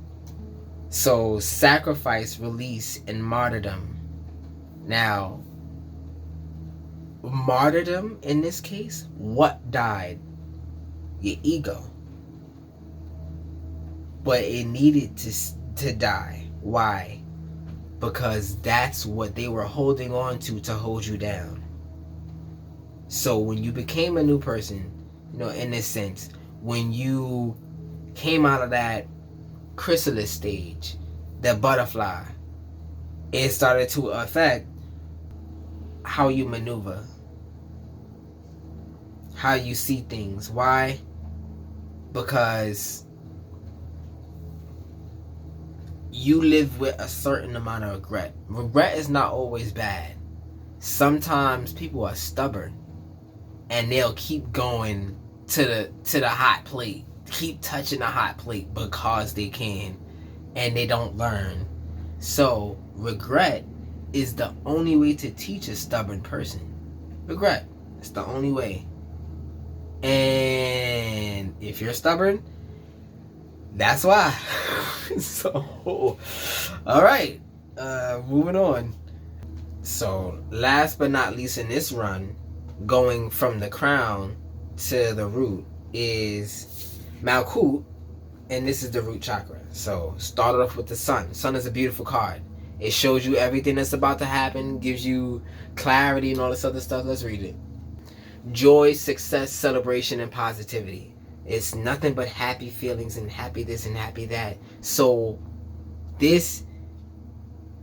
So, sacrifice, release, and martyrdom. Now, martyrdom in this case, what died? Your ego. But it needed to die. Why? Because that's what they were holding on to hold you down. So when you became a new person, in this sense, when you came out of that chrysalis stage, the butterfly, it started to affect how you maneuver, how you see things. Why? Because you live with a certain amount of regret. Regret is not always bad. Sometimes people are stubborn and they'll keep going to the hot plate, keep touching the hot plate because they can, and they don't learn. So regret is the only way to teach a stubborn person. Regret. It's the only way. And if you're stubborn, that's why. So, alright. Moving on. So, last but not least in this run, going from the crown to the root, is Malkut, and this is the root chakra. So, started off with the sun. Sun is a beautiful card. It shows you everything that's about to happen, gives you clarity and all this other stuff. Let's read it. Joy, success, celebration, and positivity. It's nothing but happy feelings and happy this and happy that. So this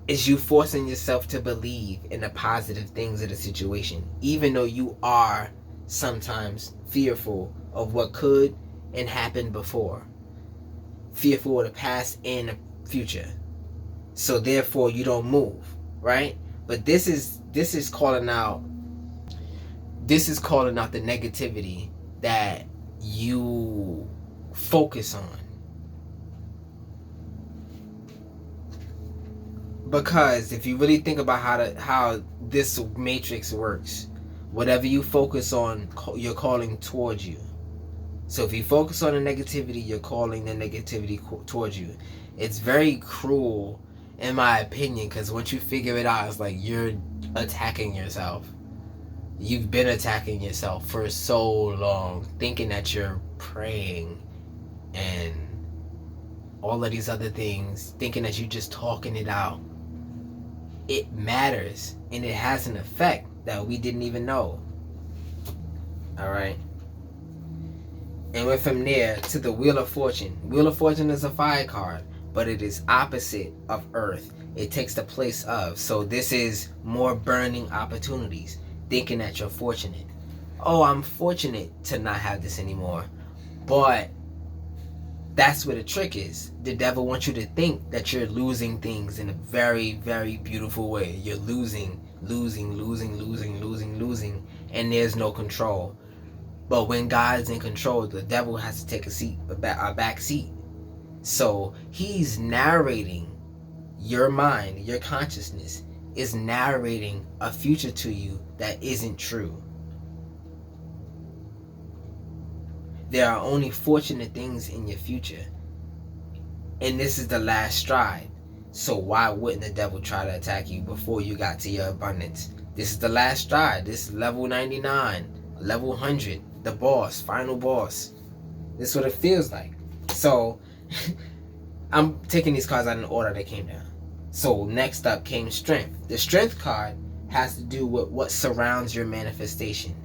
is you forcing yourself to believe in the positive things of the situation, even though you are sometimes fearful of what could and happened before, fearful of the past and the future. So therefore you don't move, right? But this is calling out the negativity that you focus on. Because if you really think about how this matrix works, whatever you focus on, you're calling towards you. So if you focus on the negativity, you're calling the negativity towards you. It's very cruel in my opinion, because once you figure it out, it's like you're attacking yourself. You've been attacking yourself for so long, thinking that you're praying and all of these other things, thinking that you're just talking it out. It matters, and it has an effect that we didn't even know. Alright? And went from there to the Wheel of Fortune. Wheel of Fortune is a fire card, but it is opposite of Earth. It takes the place of. So this is more burning opportunities, thinking that you're fortunate. Oh, I'm fortunate to not have this anymore. But that's where the trick is. The devil wants you to think that you're losing things in a very, very beautiful way. You're losing, and there's no control. But when God's in control, the devil has to take a back seat. So he's narrating your mind, your consciousness is narrating a future to you that isn't true. There are only fortunate things in your future. And this is the last stride. So why wouldn't the devil try to attack you before you got to your abundance? This is the last stride. This is level 99, level 100, the boss, final boss. This is what it feels like. So I'm taking these cards out in the order they came down. So next up came Strength. The Strength card has to do with what surrounds your manifestation.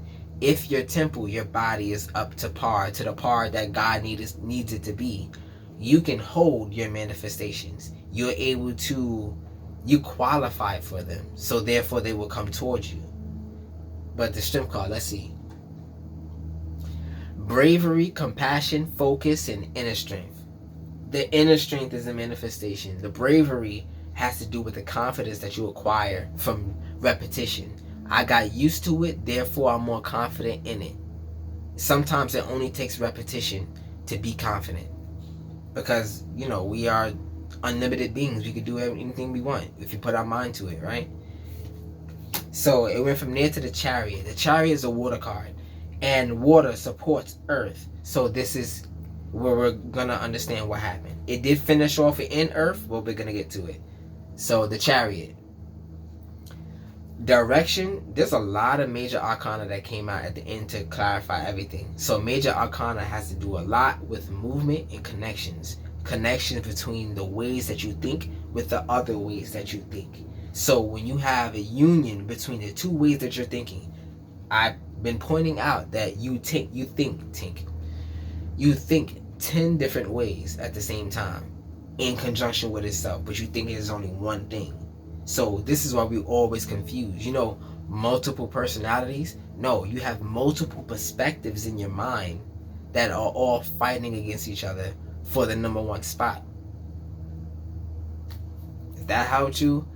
If your temple, your body is up to par, to the par that God needs it to be, you can hold your manifestations. You're able to, you qualify for them. So therefore they will come towards you. But the Strength card, let's see. Bravery, compassion, focus, and inner strength. The inner strength is a manifestation. The bravery has to do with the confidence that you acquire from repetition. I got used to it, therefore I'm more confident in it. Sometimes it only takes repetition to be confident. Because, you know, we are unlimited beings. We could do anything we want if you put our mind to it, right? So it went from there to the Chariot. The Chariot is a water card. And water supports Earth. So this is where we're going to understand what happened. It did finish off in Earth, but we're going to get to it. So the Chariot. Direction, there's a lot of major arcana that came out at the end to clarify everything. So major arcana has to do a lot with movement and connections. Connections between the ways that you think with the other ways that you think. So when you have a union between the two ways that you're thinking, I've been pointing out that you think 10 different ways at the same time in conjunction with itself, but you think it is only one thing. So this is why we always confuse. You know, multiple personalities? No, you have multiple perspectives in your mind that are all fighting against each other for the number one spot. If that helped you,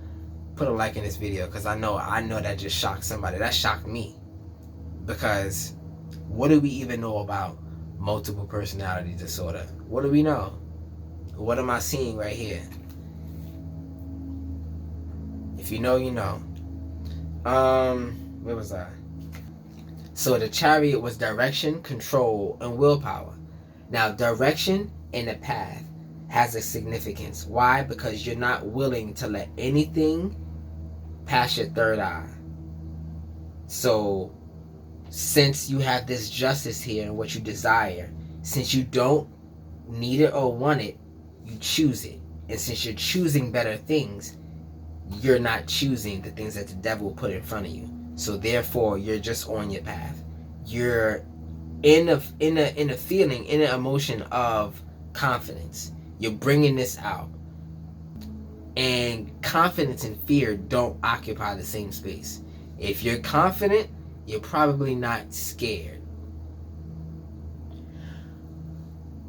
put a like in this video, because I know that just shocked somebody. That shocked me. Because what do we even know about multiple personality disorder? What do we know? What am I seeing right here? If you know, you know. Where was I? So the Chariot was direction, control, and willpower. Now, direction and the path has a significance. Why? Because you're not willing to let anything pass your third eye. So, since you have this justice here in what you desire, since you don't need it or want it, you choose it. And since you're choosing better things, you're not choosing the things that the devil put in front of you. So therefore, you're just on your path. You're in a feeling, in an emotion of confidence. You're bringing this out. And confidence and fear don't occupy the same space. If you're confident, you're probably not scared.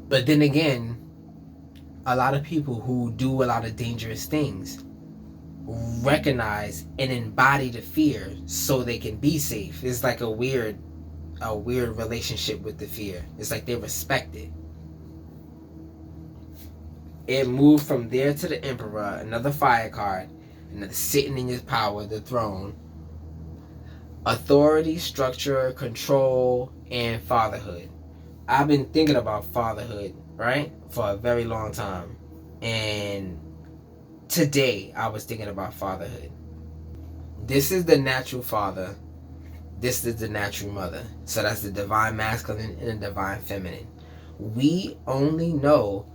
But then again, a lot of people who do a lot of dangerous things recognize and embody the fear so they can be safe. It's like a weird relationship with the fear. It's like they respect it. It moved from there to the Emperor, another fire card, another sitting in your power, the throne. Authority, structure, control, and fatherhood. I've been thinking about fatherhood, right, for a very long time. And today I was thinking about fatherhood. This is the natural father. This is the natural mother. So that's the divine masculine and the divine feminine. We only know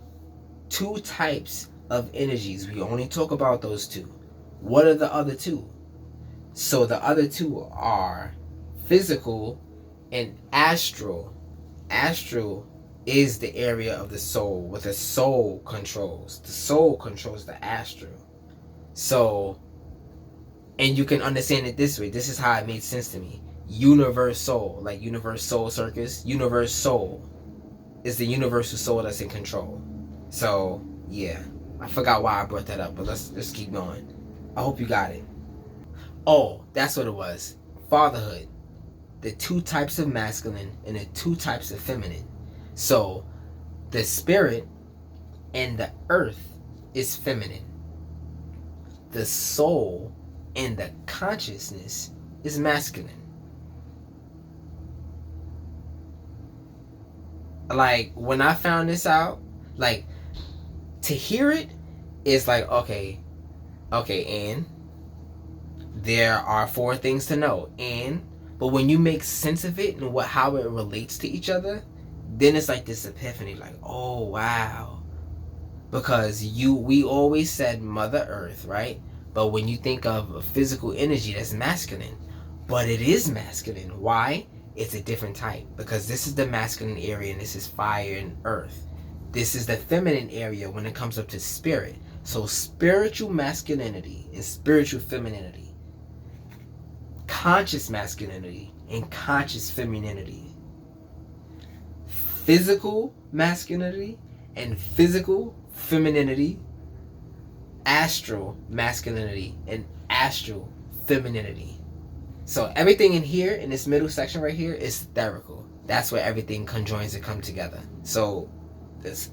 two types of energies. We only talk about those two. What are the other two? So the other two are physical and astral. Astral is the area of the soul, what the soul controls. The soul controls the astral. So, and you can understand it this way. This is how it made sense to me. Universe soul, like universe soul circus. Universe soul is the universal soul that's in control. So, yeah. I forgot why I brought that up, but let's keep going. I hope you got it. Oh, that's what it was. Fatherhood. The two types of masculine and the two types of feminine. So, the spirit and the earth is feminine. The soul and the consciousness is masculine. Like, when I found this out, like, to hear it is like, okay, and there are 4 things to know, but when you make sense of it and how it relates to each other, then it's like this epiphany, like, oh wow. Because we always said Mother Earth, right? But when you think of a physical energy, that's masculine. But it is masculine. Why? It's a different type. Because this is the masculine area and this is fire and earth. This is the feminine area when it comes up to spirit. So spiritual masculinity and spiritual femininity. Conscious masculinity and conscious femininity. Physical masculinity and physical femininity. Astral masculinity and astral femininity. So everything in here, in this middle section right here, is etherical. That's where everything conjoins and come together. So this,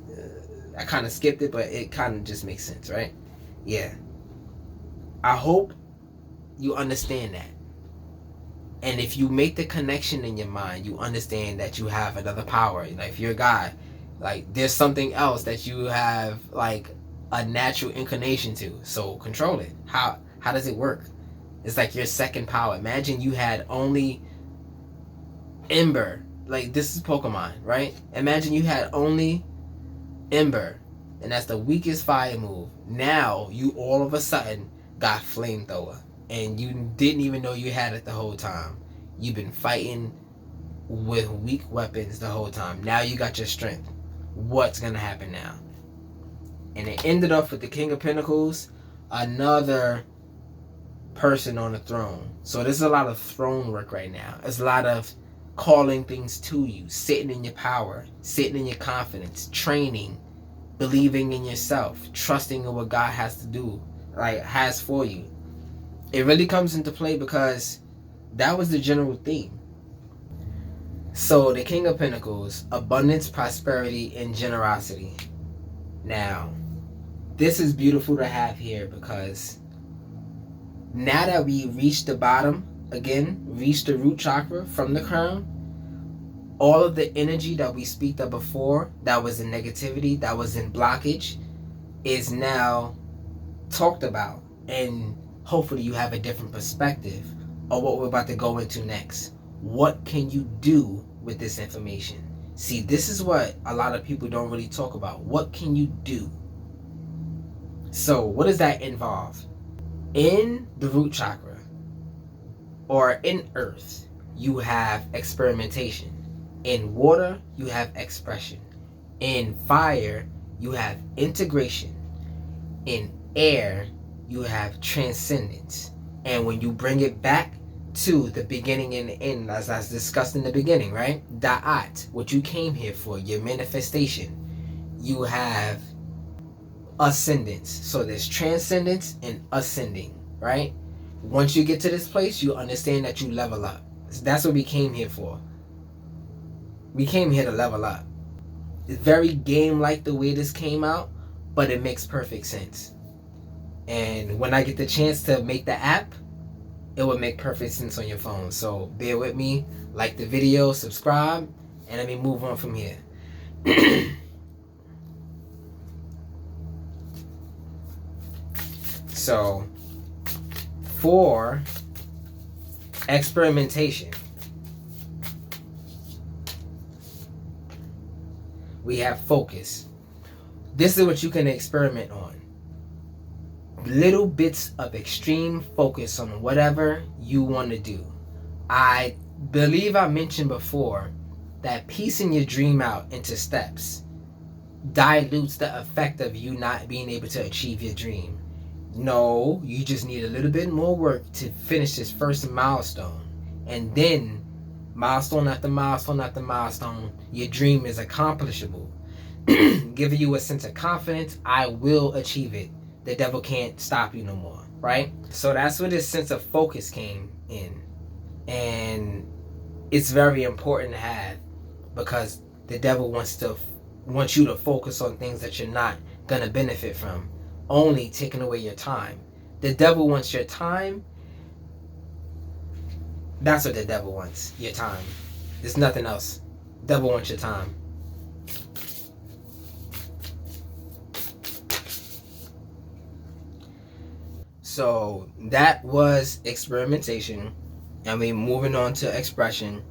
I kind of skipped it, but it kind of just makes sense, right? Yeah. I hope you understand that. And if you make the connection in your mind, you understand that you have another power. Like if you're a guy, like there's something else that you have like a natural inclination to. So control it. How does it work? It's like your second power. Imagine you had only Ember. Like this is Pokemon, right? Imagine you had only Ember, and that's the weakest fire move. Now you all of a sudden got Flamethrower, and you didn't even know you had it the whole time. You've been fighting with weak weapons the whole time. Now you got your strength. What's gonna happen now? And it ended up with the King of Pentacles, another person on the throne. So there's a lot of throne work right now. There's a lot of calling things to you, sitting in your power, sitting in your confidence, training, believing in yourself, trusting in what God has to do, like has for you. It really comes into play because that was the general theme. So the King of Pentacles, abundance, prosperity, and generosity. Now, this is beautiful to have here because now that we reached the bottom, again, reached the root chakra from the crown, all of the energy that we speak of before, that was in negativity, that was in blockage, is now talked about. And hopefully you have a different perspective of what we're about to go into next. What can you do with this information? See, this is what a lot of people don't really talk about. What can you do? So what does that involve? In the root chakra, or in earth, you have experimentation. In water, you have expression. In fire, you have integration. In air, you have transcendence. And when you bring it back to the beginning and the end, as I discussed in the beginning, right? Da'at, what you came here for, your manifestation, you have ascendance. So there's transcendence and ascending, right? Once you get to this place, you understand that you level up. That's what we came here for. We came here to level up. It's very game-like the way this came out, but it makes perfect sense. And when I get the chance to make the app, it will make perfect sense on your phone. So bear with me, like the video, subscribe, and let me move on from here. So for experimentation, we have focus. This is what you can experiment on. Little bits of extreme focus on whatever you want to do. I believe I mentioned before that piecing your dream out into steps dilutes the effect of you not being able to achieve your dream. No, you just need a little bit more work to finish this first milestone. And then, milestone after milestone after milestone, your dream is accomplishable. Giving you a sense of confidence, I will achieve it. The devil can't stop you no more, right? So that's where this sense of focus came in. And it's very important to have, because the devil wants you to focus on things that you're not going to benefit from, only taking away your time. The devil wants your time. That's what the devil wants, your time. There's nothing else. The devil wants your time. So that was experimentation, and we're moving on to expression,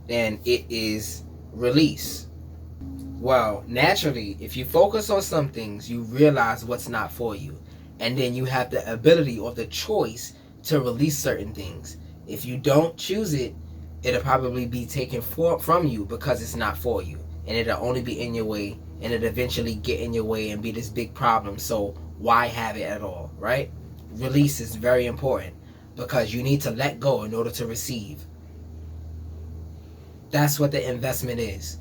and it is release. Well, naturally, if you focus on some things, you realize what's not for you, and then you have the ability or the choice to release certain things. If you don't choose it, it'll probably be taken from you because it's not for you, and it'll only be in your way, and it'll eventually get in your way and be this big problem. So why have it at all, right? Release is very important, because you need to let go in order to receive. That's what the investment is.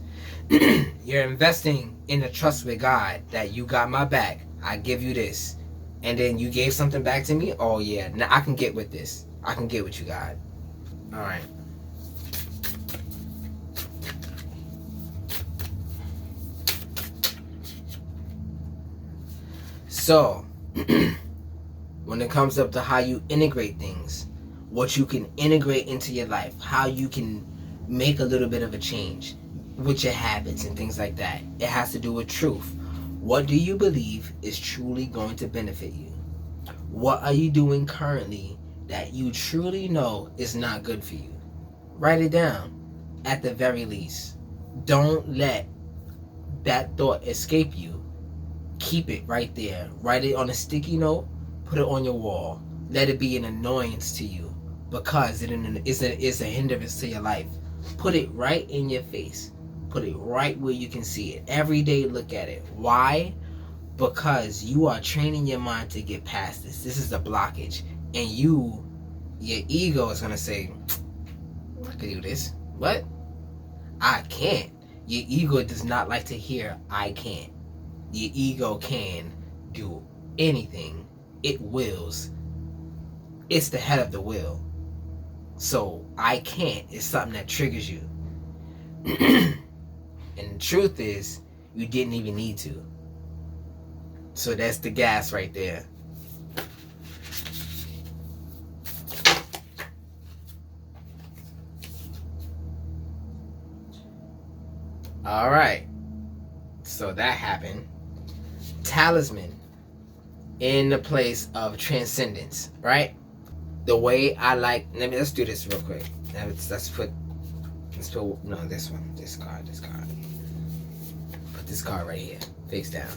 You're investing in the trust with God that you got my back. I give you this. And then you gave something back to me. Oh yeah, now I can get with this. I can get with you, God. All right. So, when it comes up to how you integrate things, what you can integrate into your life, how you can make a little bit of a change with your habits and things like that, it has to do with truth. What do you believe is truly going to benefit you? What are you doing currently that you truly know is not good for you? Write it down, at the very least. Don't let that thought escape you. Keep it right there. Write it on a sticky note. Put it on your wall. Let it be an annoyance to you, because it is a hindrance to your life. Put it right in your face. Put it right where you can see it. Every day look at it. Why? Because you are training your mind to get past this. This is the blockage. And your ego is going to say, I can do this. What? I can't. Your ego does not like to hear, I can't. Your ego can do anything. It wills. It's the head of the will. So I can't is something that triggers you. And the truth is, you didn't even need to. So that's the gas right there. All right. So that happened. Talisman in the place of transcendence, right? The way I like, let's do this real quick. Let's put no, this one, this card. Put this card right here, face down.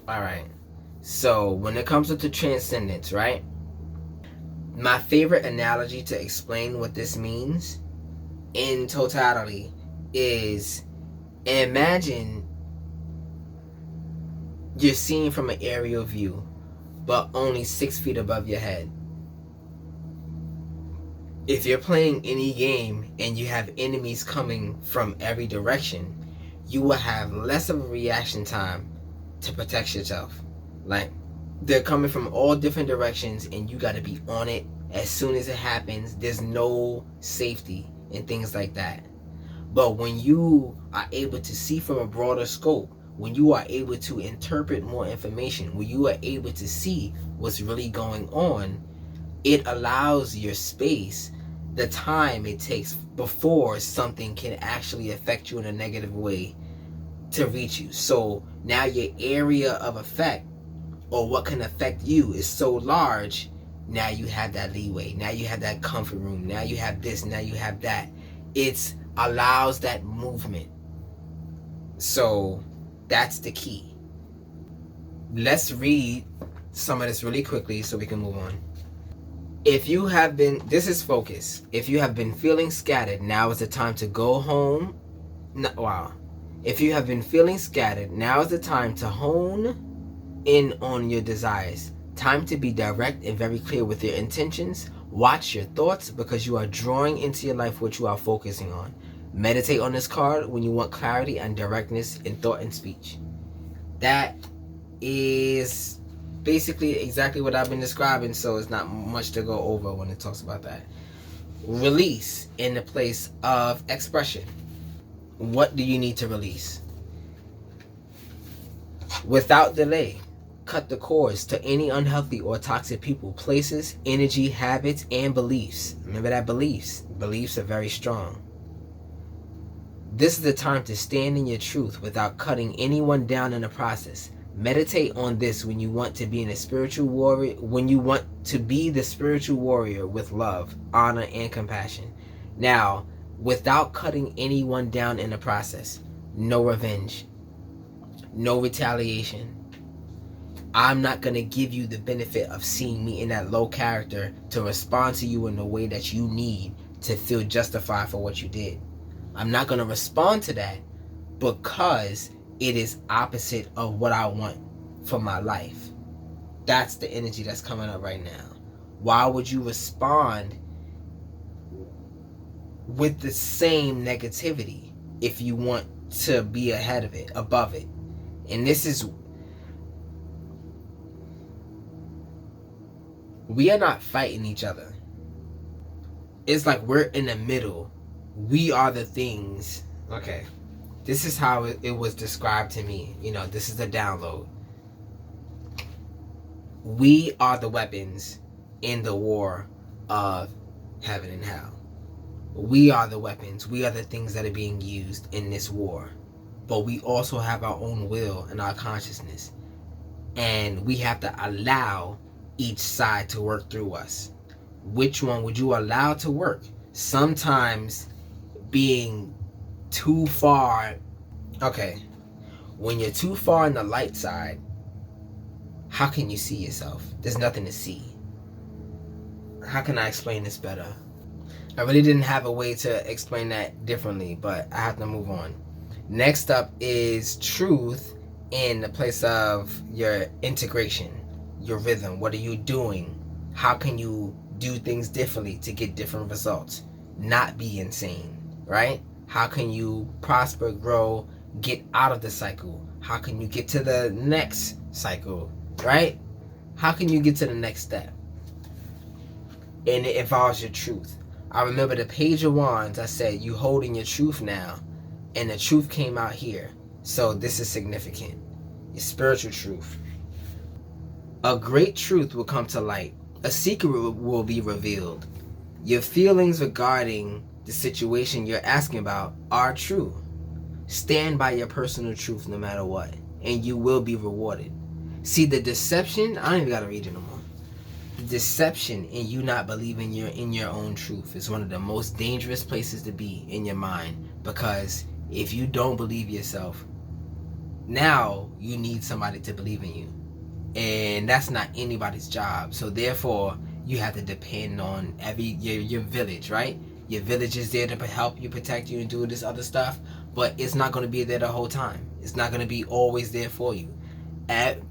All right. So when it comes to transcendence, right? My favorite analogy to explain what this means in totality is, imagine you're seeing from an aerial view, but only 6 feet above your head. If you're playing any game and you have enemies coming from every direction, you will have less of a reaction time to protect yourself. Like, they're coming from all different directions and you got to be on it as soon as it happens. There's no safety and things like that. But when you are able to see from a broader scope, when you are able to interpret more information, when you are able to see what's really going on, it allows your space, the time it takes before something can actually affect you in a negative way, to reach you. So now your area of effect or what can affect you is so large. Now you have that leeway. Now you have that comfort room. Now you have this. Now you have that. It allows that movement. So that's the key. Let's read some of this really quickly so we can move on. If you have been, this is focus. If you have been feeling scattered, now is the time to go home. Wow. If you have been feeling scattered, now is the time to hone in on your desires. Time to be direct and very clear with your intentions. Watch your thoughts because you are drawing into your life what you are focusing on. Meditate on this card when you want clarity and directness in thought and speech. That is basically exactly what I've been describing, so it's not much to go over when it talks about that. Release in the place of expression. What do you need to release? Without delay, cut the cords to any unhealthy or toxic people, places, energy, habits, and beliefs. Remember that beliefs. Beliefs are very strong. This is the time to stand in your truth without cutting anyone down in the process. Meditate on this when you want to be in a spiritual warrior, when you want to be the spiritual warrior with love, honor, and compassion. Now, without cutting anyone down in the process. No revenge. No retaliation. I'm not going to give you the benefit of seeing me in that low character to respond to you in the way that you need to feel justified for what you did. I'm not going to respond to that because it is opposite of what I want for my life. That's the energy that's coming up right now. Why would you respond with the same negativity if you want to be ahead of it, above it? And this is, we are not fighting each other. It's like we're in the middle. We are the things. Okay, this is how it was described to me. You know, this is the download. We are the weapons in the war of heaven and hell. We are the weapons. We are the things that are being used in this war. But we also have our own will and our consciousness. And we have to allow each side to work through us. Which one would you allow to work? Sometimes being too far. Okay, when you're too far on the light side, how can you see yourself? There's nothing to see. How can I explain this better? I really didn't have a way to explain that differently, but I have to move on. Next up is truth in the place of your integration, your rhythm. What are you doing? How can you do things differently to get different results? Not be insane, right? How can you prosper, grow, get out of the cycle? How can you get to the next cycle, right? How can you get to the next step? And it involves your truth. I remember the Page of Wands, I said, you holding your truth now. And the truth came out here. So this is significant. Your spiritual truth. A great truth will come to light. A secret will be revealed. Your feelings regarding the situation you're asking about are true. Stand by your personal truth no matter what. And you will be rewarded. See, the deception, I don't even gotta read it no more. The deception in you not believing you're in your own truth is one of the most dangerous places to be in your mind. Because if you don't believe yourself, now you need somebody to believe in you. And that's not anybody's job. So therefore, you have to depend on your village, right? Your village is there to help you, protect you, and do this other stuff. But it's not going to be there the whole time. It's not going to be always there for you.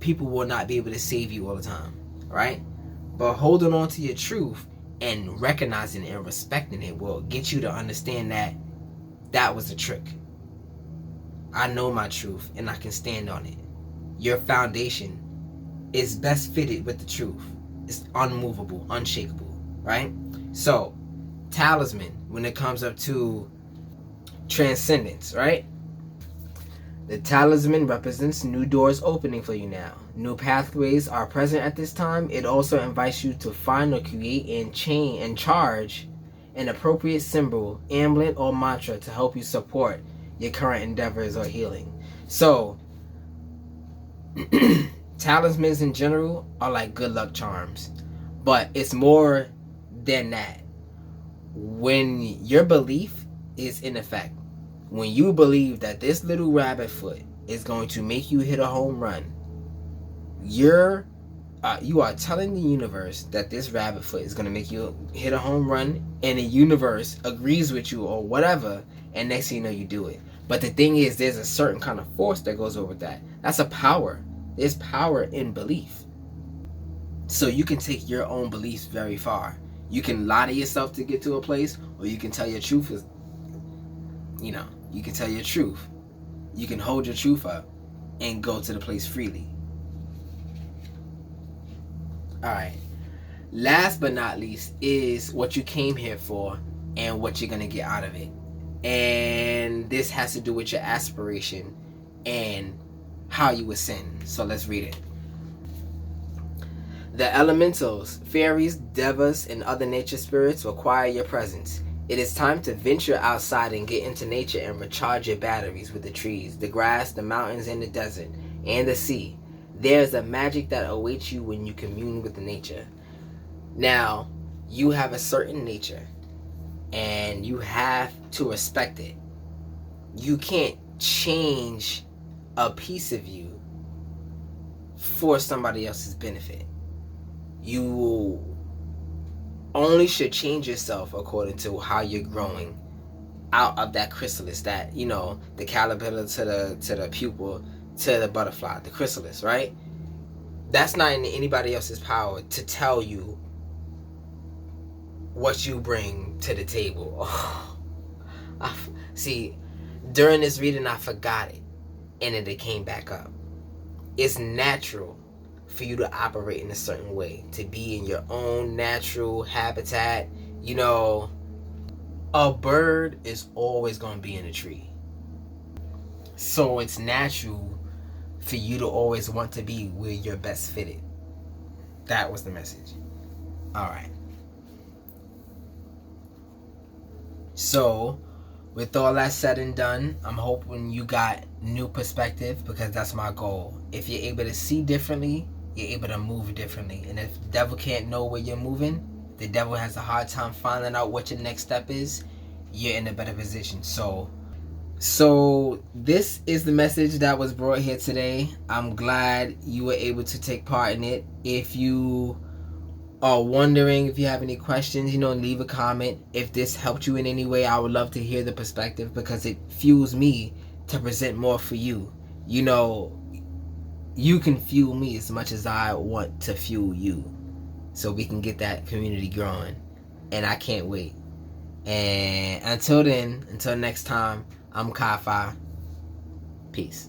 People will not be able to save you all the time, right? But holding on to your truth and recognizing and respecting it will get you to understand that that was a trick. I know my truth and I can stand on it. Your foundation is best fitted with the truth. It's unmovable, unshakable, right? So, talisman, when it comes up to transcendence, right? The talisman represents new doors opening for you now. New pathways are present at this time. It also invites you to find or create and charge an appropriate symbol, amulet, or mantra to help you support your current endeavors or healing. So, Talismans in general are like good luck charms, but it's more than that. When your belief is in effect, when you believe that this little rabbit foot is going to make you hit a home run, you are telling the universe that this rabbit foot is going to make you hit a home run, and the universe agrees with you or whatever, and next thing you know, you do it. But the thing is, there's a certain kind of force that goes over that. That's a power. There's power in belief. So you can take your own beliefs very far. You can lie to yourself to get to a place, or you can tell your truth. You can tell your truth. You can hold your truth up and go to the place freely. Alright. Last but not least is what you came here for and what you're going to get out of it. And this has to do with your aspiration and how you ascend. So let's read it. The elementals, fairies, devas, and other nature spirits require your presence. It is time to venture outside and get into nature and recharge your batteries with the trees, the grass, the mountains, and the desert, and the sea. There is a magic that awaits you when you commune with the nature. Now, you have a certain nature, and you have to respect it. You can't change a piece of you for somebody else's benefit. You only should change yourself according to how you're growing out of that chrysalis, that, the caterpillar to the pupil to the butterfly, the chrysalis, right? That's not in anybody else's power to tell you what you bring to the table. See, during this reading, I forgot it, and then it came back up. It's natural for you to operate in a certain way, to be in your own natural habitat. A bird is always going to be in a tree. So it's natural for you to always want to be where you're best fitted. That was the message. Alright. So, with all that said and done, I'm hoping you got new perspective, because that's my goal. If you're able to see differently, you're able to move differently. And if the devil can't know where you're moving, the devil has a hard time finding out what your next step is, you're in a better position. So this is the message that was brought here today. I'm glad you were able to take part in it. If you are wondering, if you have any questions, leave a comment. If this helped you in any way, I would love to hear the perspective, because it fuels me to present more for you. You can fuel me as much as I want to fuel you, so we can get that community growing. And I can't wait. And until next time, I'm KyFy. Peace.